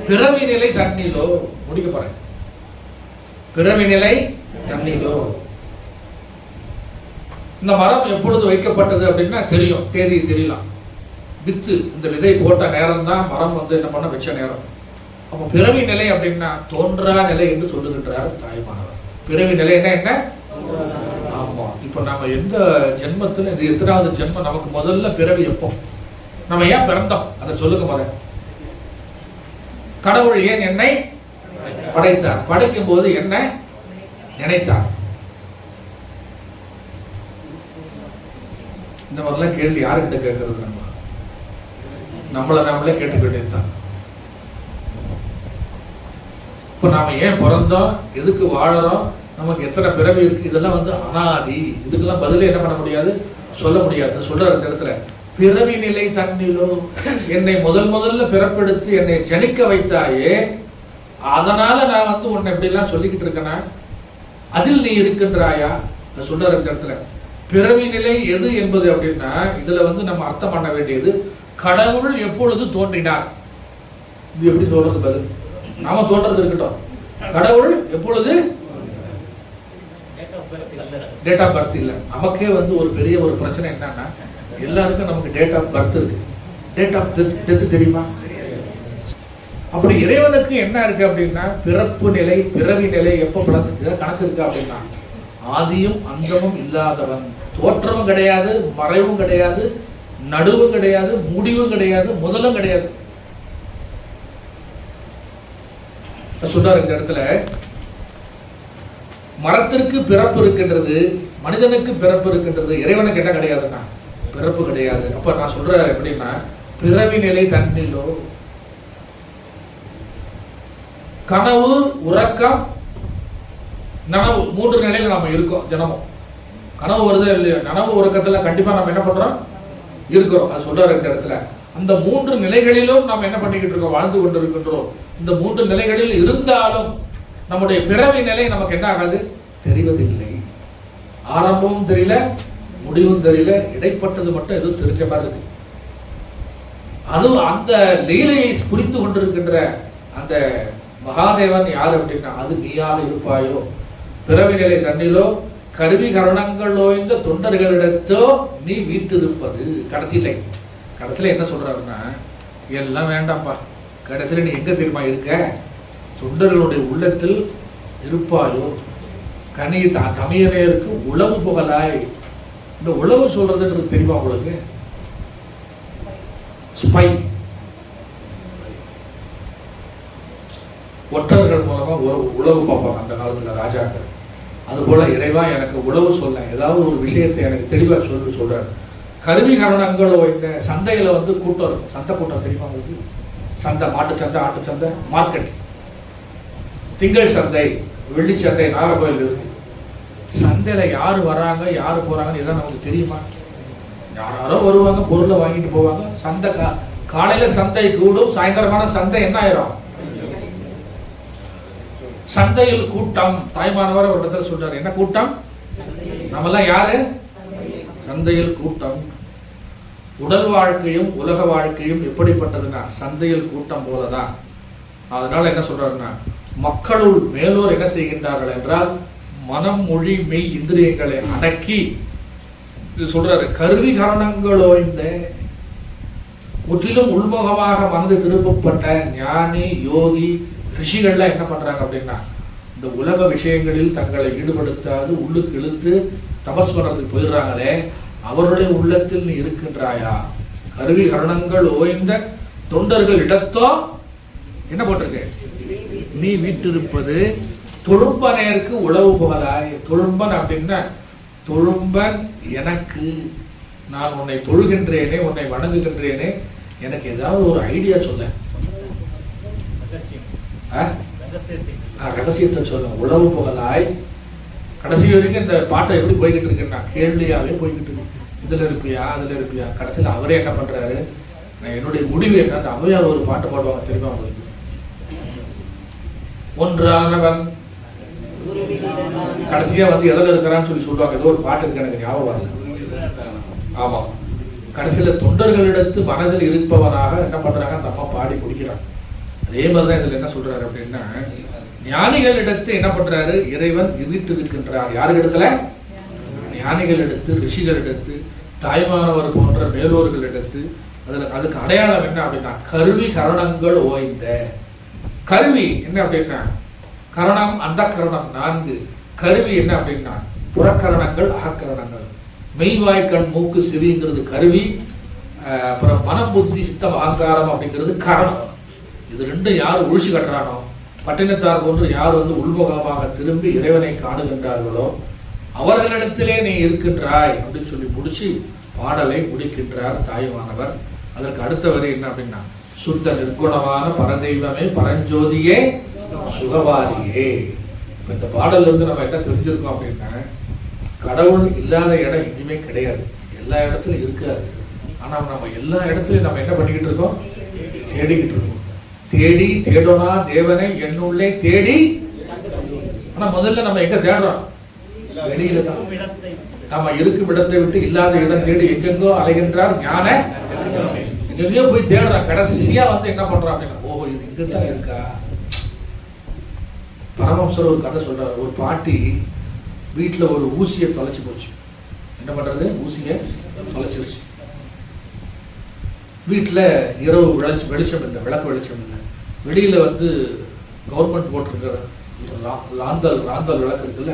பிறவி நிலை தண்ணிலோ. முடிக்க போறேன். பிறவி நிலை தண்ணிலோ. இந்த மரம் எப்பொழுது வைக்கப்பட்டது அப்படின்னா தெரியும், தேதி தெரியலாம். வித்து இந்த விதை போட்ட நேரம் தான் மரம் என்ன பண்ண வச்ச நேரம். அப்ப பிறவி நிலை அப்படின்னா தோன்றா நிலை என்று சொல்லுகின்றார் தாய்மானவர். பிறவி நிலை என்ன? ஆமா. இப்ப நாம எந்த ஜென்மத்துல, இது எத்தனாவது ஜென்மம்? நமக்கு முதல்ல பிறவி எப்போ? நம்ம ஏன் பிறந்தோம் அதை சொல்லுங்க. முதல்ல கடவுள் ஏன் என்னை படைத்தார்? படைக்கும் போது என்ன நினைத்தார்? இந்த மாதிரிலாம் கேள்வி யாருக்கிட்ட கேட்கறது? நம்மளை நாமளே கேட்டுக்க வேண்டியதுதான். இப்ப நாம ஏன் பிறந்தோம், எதுக்கு வாழறோம், நமக்கு எத்தனை பிறவி இருக்கு, இதெல்லாம் அனாதி. இதுக்கெல்லாம் பதிலே என்ன பண்ண முடியாது, சொல்ல முடியாது. சொல்ற இடத்துல பிறவி நிலை தன்னிலோ. என்னை முதல்ல பிறப்பெடுத்து என்னை ஜனிக்க வைத்தாயே, அதனால நான் உன்னை எப்படி எல்லாம் சொல்லிக்கிட்டு இருக்கேன்னா அதில் நீ இருக்கின்றாயா? சொல்ற இடத்துல பிறவி நிலை எது என்பது அப்படின்னா இதுல நம்ம அர்த்தம் பண்ண வேண்டியது கடவுள் எப்பொழுது தோன்றினார். இது எப்படி சொல்றது பதில்? நாம தோன்றது இருக்கட்டும். கடவுள் எப்பொழுது? டேட் ஆஃப் பர்த் இல்ல. நமக்கே ஒரு பெரிய ஒரு பிரச்சனை என்னன்னா எல்லாருக்கும் நமக்கு டேட் ஆஃப் பர்த் இருக்கு, டேட் ஆஃப் டெத் தெரியுமா? அப்படி இறைவனுக்கு என்ன இருக்கு அப்படின்னா பிறப்பு நிலை, பிறவி நிலை எப்ப கணக்கு இருக்கு அப்படின்னா ஆதியும் அந்தமும் இல்லாதவன். தோற்றமும் கிடையாது, மறைவும் கிடையாது, நடுவும் கிடையாது, முடிவும் கிடையாது, முதலும் கிடையாது. சொல்றாரு இந்த இடத்துல, மரத்திற்கு பிறப்பு இருக்கின்றது, மனிதனுக்கு பிறப்பு இருக்கின்றது, இறைவனுக்கு என்ன கிடையாதுன்னா பிறப்பு கிடையாது. அப்ப நான் சொல்றேன் எப்படின்னா, பிறவி நிலை தன்னிலோ, கனவு, உறக்கம், நனவு, 3 நிலையில நாம இருக்கோம் தினமும். கனவு வருதோ இல்லையோ, நனவு உறக்கத்துல கண்டிப்பா நம்ம என்ன பண்றோம், இருக்கிறோம். அது சொல்றாரு இந்த இடத்துல. அந்த 3 நிலைகளிலும் நாம் என்ன பண்ணிக்கிட்டு இருக்கோம், வாழ்ந்து கொண்டு இருக்கின்றோம். இந்த 3 நிலைகளில் இருந்தாலும் நம்முடைய பிறவி நிலை நமக்கு என்ன ஆகாது, தெரிவதில்லை. ஆரம்பமும் தெரியல, முடிவும் தெரியல, இடைப்பட்டது மட்டும் எதுவும் தெரிஞ்ச மாதிரி இருக்கு. அதுவும் அந்த லீலையை புரிந்து கொண்டிருக்கின்ற அந்த மகாதேவன் யார் அப்படின்னா, அது நீயாக இருப்பாயோ, பிறவி நிலை தன்னிலோ, கருவி கரணங்களோ இந்த தொண்டர்களிடத்தோ நீ வீட்டிருப்பது. கடைசியில என்ன சொல்றாருன்னா, எல்லாம் வேண்டாம்ப்பா, கடைசியில நீ எங்க தெரியுமா இருக்க, தொண்டர்களுடைய உள்ளத்தில் இருப்பாயோ. கனி தமிழனேருக்கு உளவு புகழாய். இந்த உளவு சொல்றதுன்றது தெரியுமா உங்களுக்கு? ஸ்பை. ஒற்றர்கள் மூலமா உளவு பார்ப்பாங்க அந்த காலத்துல ராஜாக்கள். அது போல இறைவா எனக்கு உளவு சொல்ல, ஏதாவது ஒரு விஷயத்தை எனக்கு தெளிவா சொல்றாரு. கருவி கரணங்களோ, இந்த சந்தையில வந்து கூட்டம் இருக்கும். சந்தை கூட்டம் தெரியுமா உங்களுக்கு? சந்தை, மாட்டு சந்தை, ஆட்டு சந்தை, மார்க்கெட், திங்கள் சந்தை, வெள்ளி சந்தை, நாகர்கோவில் இருக்கு. சந்தையில யாரு வராங்க யாரு போறாங்கன்னு எல்லாம் நமக்கு தெரியுமா? யாரோ வருவாங்க, பொருளை வாங்கிட்டு போவாங்க. சந்தை காலையில சந்தை கூடும், சாயந்தரமான சந்தை என்ன ஆயிரும், சந்தையில் கூட்டம். தாய்மானவர் ஒரு இடத்துல சொல்றாரு, என்ன கூட்டம்? நம்மெல்லாம் யாரு? சந்தையில் கூட்டம். உடல் வாழ்க்கையும் உலக வாழ்க்கையும் எப்படிப்பட்டதுன்னா சந்தையில் கூட்டம் போலதான். அதனால என்ன சொல்றாருன்னா, மக்களுள் மேலோர் என்ன செய்கின்றார்கள் என்றால், மனம், மொழி, மெய், இந்திரியங்களை அடக்கி, இது சொல்றாரு, கருவி கரணங்களோ இந்த முற்றிலும் உள்முகமாக மனது திருப்பப்பட்ட ஞானி, யோகி, ரிஷிகள்லாம் என்ன பண்றாங்க அப்படின்னா, இந்த உலக விஷயங்களில் தங்களை ஈடுபடுத்தாது உள்ளுக்கு இழுத்து தபஸ் பண்றதுக்கு போயிடுறாங்களே, அவருடைய உள்ளத்தில் நீ இருக்கின்றாயா? கருவி கரணங்கள் ஓய்ந்த தொண்டர்கள் இடத்தோ என்ன போட்டிருக்கு, நீ வீட்டிருப்பது. தொழும்பனேற்கு உளவு புகழாய். தொழும்பன் அப்படின்னா, தொழும்பன் எனக்கு, நான் உன்னை தொழுகின்றேனே, உன்னை வணங்குகின்றேனே, எனக்கு ஏதாவது ஒரு ஐடியா சொல்ல, ரகசியத்தை சொல்ல. உளவு புகழாய். கடைசி வரைக்கும் இந்த பாட்டை எப்படி போய்கிட்டு இருக்குன்னா, கேள்வியாவே போய்கிட்டு இருக்கு. இதுல இருப்பியா, அதுல இருப்பியா. கடைசியில் அவரே என்ன பண்றாரு, நான் என்னுடைய முடிவு என்ன, அந்த அவையார் ஒரு பாட்டு பாடுவாங்க தெரியுமா உங்களுக்கு? ஒன்றானவன் கடைசியா வந்து எதில் இருக்கிறான்னு சொல்லி சொல்லுவாங்க. ஏதோ ஒரு பாட்டு இருக்கு, எனக்கு ஞாபகம் வரல. ஆமா, கடைசியில தொண்டர்களிடத்து மனதில் இருப்பவனாக என்ன பண்றாங்க, அந்த அம்மா பாடி முடிக்கிறாங்க. அதே மாதிரிதான் இதுல என்ன சொல்றாரு அப்படின்னா, ஞானிகளிடத்து என்ன பண்றாரு, இறைவன் வீட்டு இருக்கின்றார். யாருக்கிடத்துல? ஞானிகளிடத்து, ரிஷிகளிடத்து, தாய்மானவர் போன்ற மேலோர்களிடத்து. அதுக்கு அடையாளம் என்ன அப்படின்னா, கருவி கரணங்கள் ஓய்ந்த. கருவி என்ன அப்படின்னா, கரணம், அந்த கரணம் 4. கருவி என்ன அப்படின்னா, புறக்கரணங்கள், அகக்கரணங்கள். மெய்வாய்க்கண், மூக்கு, செவிங்கிறது கருவி. அப்புறம் மனம், புத்தி, சித்தம், அகங்காரம் அப்படிங்கிறது கரணம். இது ரெண்டும் யார் ஒழிச்சு கட்டுறானோ, பட்டினத்தார் போன்று யார் வந்து உள்முகமாக திரும்பி இறைவனை காணுகின்றார்களோ அவர்களிடத்திலே நீ இருக்கின்றாய் அப்படின்னு சொல்லி முடிச்சு பாடலை முடிக்கின்றார் தாய்மானவர். அதற்கு அடுத்த வரை என்ன அப்படின்னா, சுத்த நிர்குணமான பரதெய்வமே, பரஞ்சோதியே, சுகவாரியே. இந்த பாடல்ல இருந்து நம்ம என்ன தெரிஞ்சிருக்கோம் அப்படின்னா, கடவுள் இல்லாத இடம் இனிமே கிடையாது, எல்லா இடத்துலயும் இருக்காது. ஆனா நம்ம எல்லா இடத்துலயும் நம்ம என்ன பண்ணிக்கிட்டு இருக்கோம், தேடிக்கிட்டு இருக்கோம். தேடி தேடோனா தேவனை என்னுள்ளே தேடி. ஆனா முதல்ல நம்ம எங்க தேடுறோம், வெளியில தான். நாம இருக்கும் இடத்தை விட்டு இல்லாத இடம் தேடி எங்கெங்கோ அலைகின்றார் ஞான. எங்கெங்கயோ போய் தேடுறோம், கடைசியா வந்து என்ன பண்றோம் அப்படின்னா, ஓ இது இங்கதான் இருக்கா. பரமஹம்சர் ஒரு கதை சொல்றாரு. ஒரு பாட்டி வீட்டுல ஒரு ஊசியை தொலைச்சு போச்சு. என்ன பண்றது, ஊசியை தொலைச்சிருச்சு. வீட்டுல இரவு வெளிச்சம் இல்லை, விளக்கு வெளிச்சம் இல்லை. வெளியில வந்து கவர்மெண்ட் போட்டிருக்கிற ராந்தல் விளக்கு இருக்குல்ல,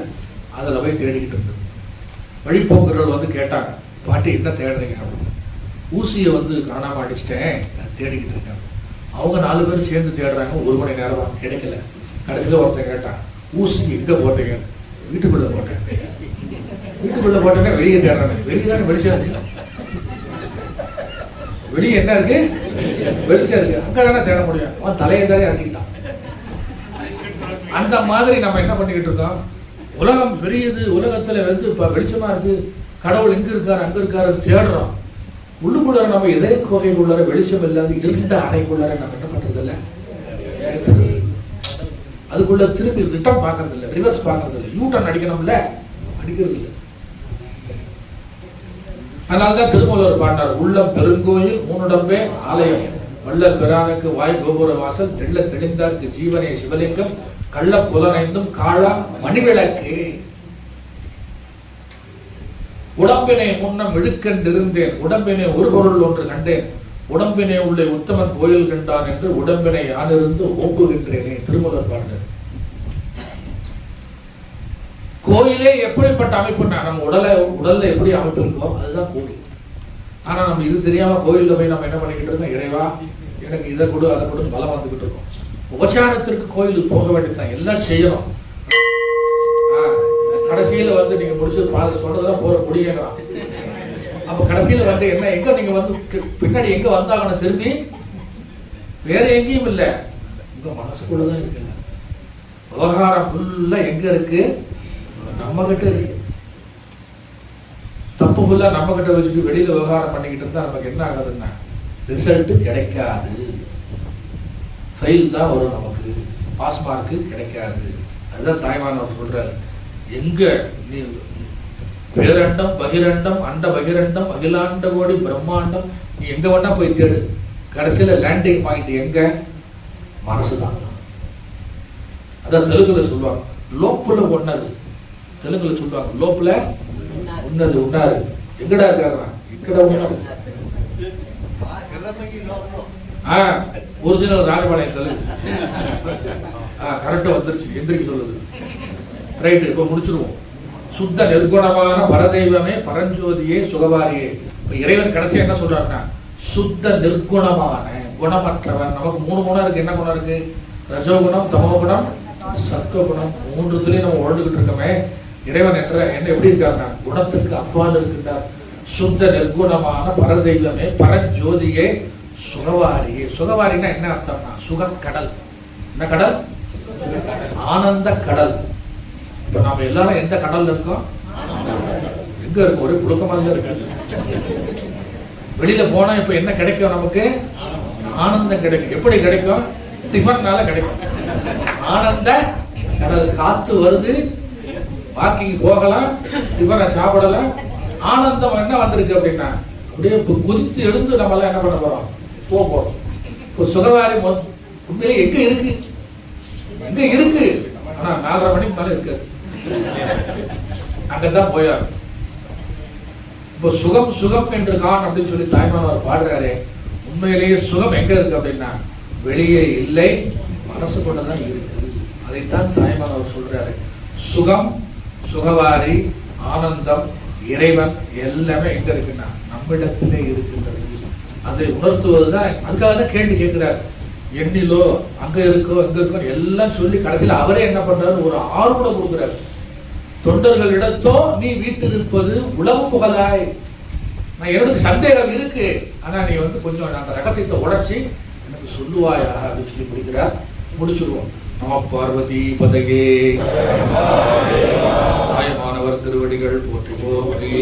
அதில் போய் தேடிக்கிட்டு இருந்தது. வழிபோக்குறவர்கள் வந்து கேட்டாங்க, பாட்டி என்ன தேடுறீங்க அப்படின்னு. ஊசியை வந்து காணாமல் அடிச்சிட்டேன், நான் தேடிக்கிட்டு இருக்கேன். அவங்க 4 பேரும் சேர்ந்து தேடுறாங்க. 1 மணி நேரம் கிடைக்கல. கடைசியில் ஒருத்தன் கேட்டான், ஊசி எங்கே போட்டீங்க? வீட்டுக்குள்ளே போட்டேன். வீட்டுக்குள்ளே போட்டேன்னா வெளியே தேடுறாங்க. வெளியே தானே வெளிச்சம் இருக்கு. வெளியே என்ன இருக்கு? வெளிச்சம் இருக்கு. அங்கே தானே தேட முடியும். அவன் தலையை தானே அடிச்சுக்கிட்டான். அந்த மாதிரி நம்ம என்ன பண்ணிக்கிட்டு இருக்கோம்? உலகம் பெரியது, உலகத்துல வந்து இப்ப வெளிச்சமா இருக்கு, கடவுள் எங்க இருக்காரு அங்க இருக்காரு தேடுறோம். உள்ளுக்குள்ளார நம்ம இதய கோகைக்குள்ளார வெளிச்சம் இல்லாத இருந்த அறைக்குள்ளார நம்ம என்ன பண்றது இல்ல, அதுக்குள்ள திரும்பி ரிட்டர்ன் பாக்குறது இல்ல, ரிவர்ஸ் பாக்குறது இல்ல, யூட்டர்ன் அடிக்கணும்ல, அடிக்கிறது இல்லை. அதனால்தான் திருமூலர் பாண்டார், உள்ளம் பெருங்கோயில் மூணுடம்பே ஆலயம், வள்ளல் பிரானுக்கு வாய் கோபுர வாசல், தெள்ள தெளிந்தார்க்கு ஜீவனே சிவலிங்கம், கள்ள புலனைந்தும் காளா மணிவிளக்கு. உடம்பினை முன்னம் இழுக்கென்றிருந்தேன், உடம்பினை ஒரு பொருள் ஒன்று கண்டேன், உடம்பினை உள்ளே உத்தமன் கோயில் கண்டான் என்று உடம்பினை யானிருந்து ஓப்புகின்றேனே. திருமூலர் பாடல். கோயிலே எப்படிப்பட்ட அமைப்புன்னா, நம்ம உடல்ல எப்படி அமைப்பு இருக்கோ அதுதான் கோயில். ஆனா நம்ம இது தெரியாம கோயில்ல போய் நம்ம என்ன பண்ணிக்கிட்டு இருக்கோம்? இறைவா எனக்கு இதை கொடு அதை கொடு பலம் வந்துகிட்டு இருக்கோம். உபச்சாரத்திற்கு கோயிலுக்கு போக வேண்டியதுதான், எல்லாம் செய்யணும். கடைசியில வந்து நீங்க முடிச்சு சொல்றதுதான் போற முடியலாம். அப்ப கடைசியில வந்து என்ன, எங்க நீங்க வந்து பின்னாடி எங்க வந்தாங்கன்னு திரும்பி வேற எங்கேயும் இல்ல, உங்க மனசுக்குள்ளதான் இருக்குல்ல. விவகாரம் ஃபுல்லா எங்க இருக்கு? நம்ம கிட்ட இருக்கு. தப்பு ஃபுல்லா நம்ம கிட்ட வச்சுட்டு வெளியில விவகாரம் பண்ணிக்கிட்டு இருந்தா நமக்கு என்ன ஆகுதுன்னா ரிசல்ட் கிடைக்காது, ஃபெயில் தான் வரும், நமக்கு பாஸ் மார்க்கு கிடைக்காது. அதுதான் தாய்மானவர் சொல்றாரு, எங்க நீ பேரண்டம் பகிரண்டம் அண்ட பகிரண்டம் அகிலாண்ட கோடி பிரம்மாண்டம் நீ எங்க வேணா போய் தேடு, கடைசியில லேண்டிங் பாயிண்ட் எங்க? மனசுதான். அதான் தெலுங்குல சொல்லுவாங்க லோப்புல ஒன்னது, தெலுங்குல சொல்லுவாங்க லோப்புல உன்னது உன்னாரு. எங்கடா இருக்காங்க? இக்கட உன்னாரு. ஒரிஜினல் ராஜபாளையம் தெலுங்கு. கரெக்டா வந்துருச்சு, எந்திரிக்க சொல்லுது. ரைட்டு, இப்ப முடிச்சிருவோம். சுத்த நிர்குணமான பரதெய்வமே பரஞ்சோதியே சுகவாரியே. இறைவன் கடைசியா என்ன சொல்றாருன்னா சுத்த நிர்குணமான குணமற்றவன். நமக்கு 3 குணம் இருக்கு. என்ன குணம் இருக்கு? ரஜோகுணம், தமோகுணம், சத்துவகுணம். 3த்துலயும் நம்ம உழந்துகிட்டு இருக்கோமே. இறைவன் என்ன எப்படி இருக்காருன்னா குணத்துக்கு அப்பால் இருக்கின்றார். சுத்த நிர்குணமான பரதெய்வமே பரஞ்சோதியே சுகவாரியே. சுகவாரின்னா என்ன அர்த்தம்னா சுகக்கடல். என்ன கடல்? ஆனந்த கடல். இப்ப நாம எல்லாரும் எந்த கடல்ல இருக்கோம்? எங்க இருக்கும்? ஒரே புழுக்கமா இருக்கு. வெளியில போனா இப்ப என்ன கிடைக்கும்? நமக்கு ஆனந்தம் கிடைக்கும். எப்படி கிடைக்கும்? டிஃபன்னால கிடைக்கும். ஆனந்த கடல். காத்து வருது, வாக்கிங் போகலாம், டிஃபனை சாப்பிடலாம். ஆனந்தம் என்ன வந்திருக்கு அப்படின்னா அப்படியே குதித்து எழுந்து நம்ம எல்லாம் என்ன பண்ண போறோம்? போறோம். இப்போ சுகவாரி உண்மையிலே எங்க இருக்கு? எங்க இருக்கு? ஆனா 4:30 மணிக்கு மேல இருக்காது. அங்கதான் போயாரு. இப்போ சுகம் சுகம் என்று கான் அப்படின்னு சொல்லி தாய்மானவர் பாடுறாரு. உண்மையிலேயே சுகம் எங்க இருக்கு அப்படின்னா வெளியே இல்லை, மனசுக்குள்ளதான் இருக்கு. அதைத்தான் தாய்மானவர் சொல்றாரு. சுகம், சுகவாரி, ஆனந்தம், இறைவன் எல்லாமே எங்க இருக்குன்னா நம்மிடத்திலே இருக்கின்றது. அதை உணர்த்துவதுதான். அதுக்காக தான் கேள்வி கேட்கிறார். எண்ணிலோ அங்க இருக்கோ அங்க இருக்கோ எல்லாம் சொல்லி கடைசியில் அவரே என்ன பண்றாரு? ஒரு ஆர்வம் கொடுக்கிறார். தொண்டர்களிடத்தோ நீ வீட்டிருப்பது உளவு புகழாய். நான் எனக்கு சந்தேகம் இருக்கு, ஆனா நீ வந்து கொஞ்சம் அந்த ரகசியத்தை உடைச்சி எனக்கு சொல்லுவாயா அப்படின்னு சொல்லி முடிக்கிறார். முடிச்சிருவோம். நம பார்வதி பதகே. தாய்மானவர் திருவடிகள் போற்றி போற்றி.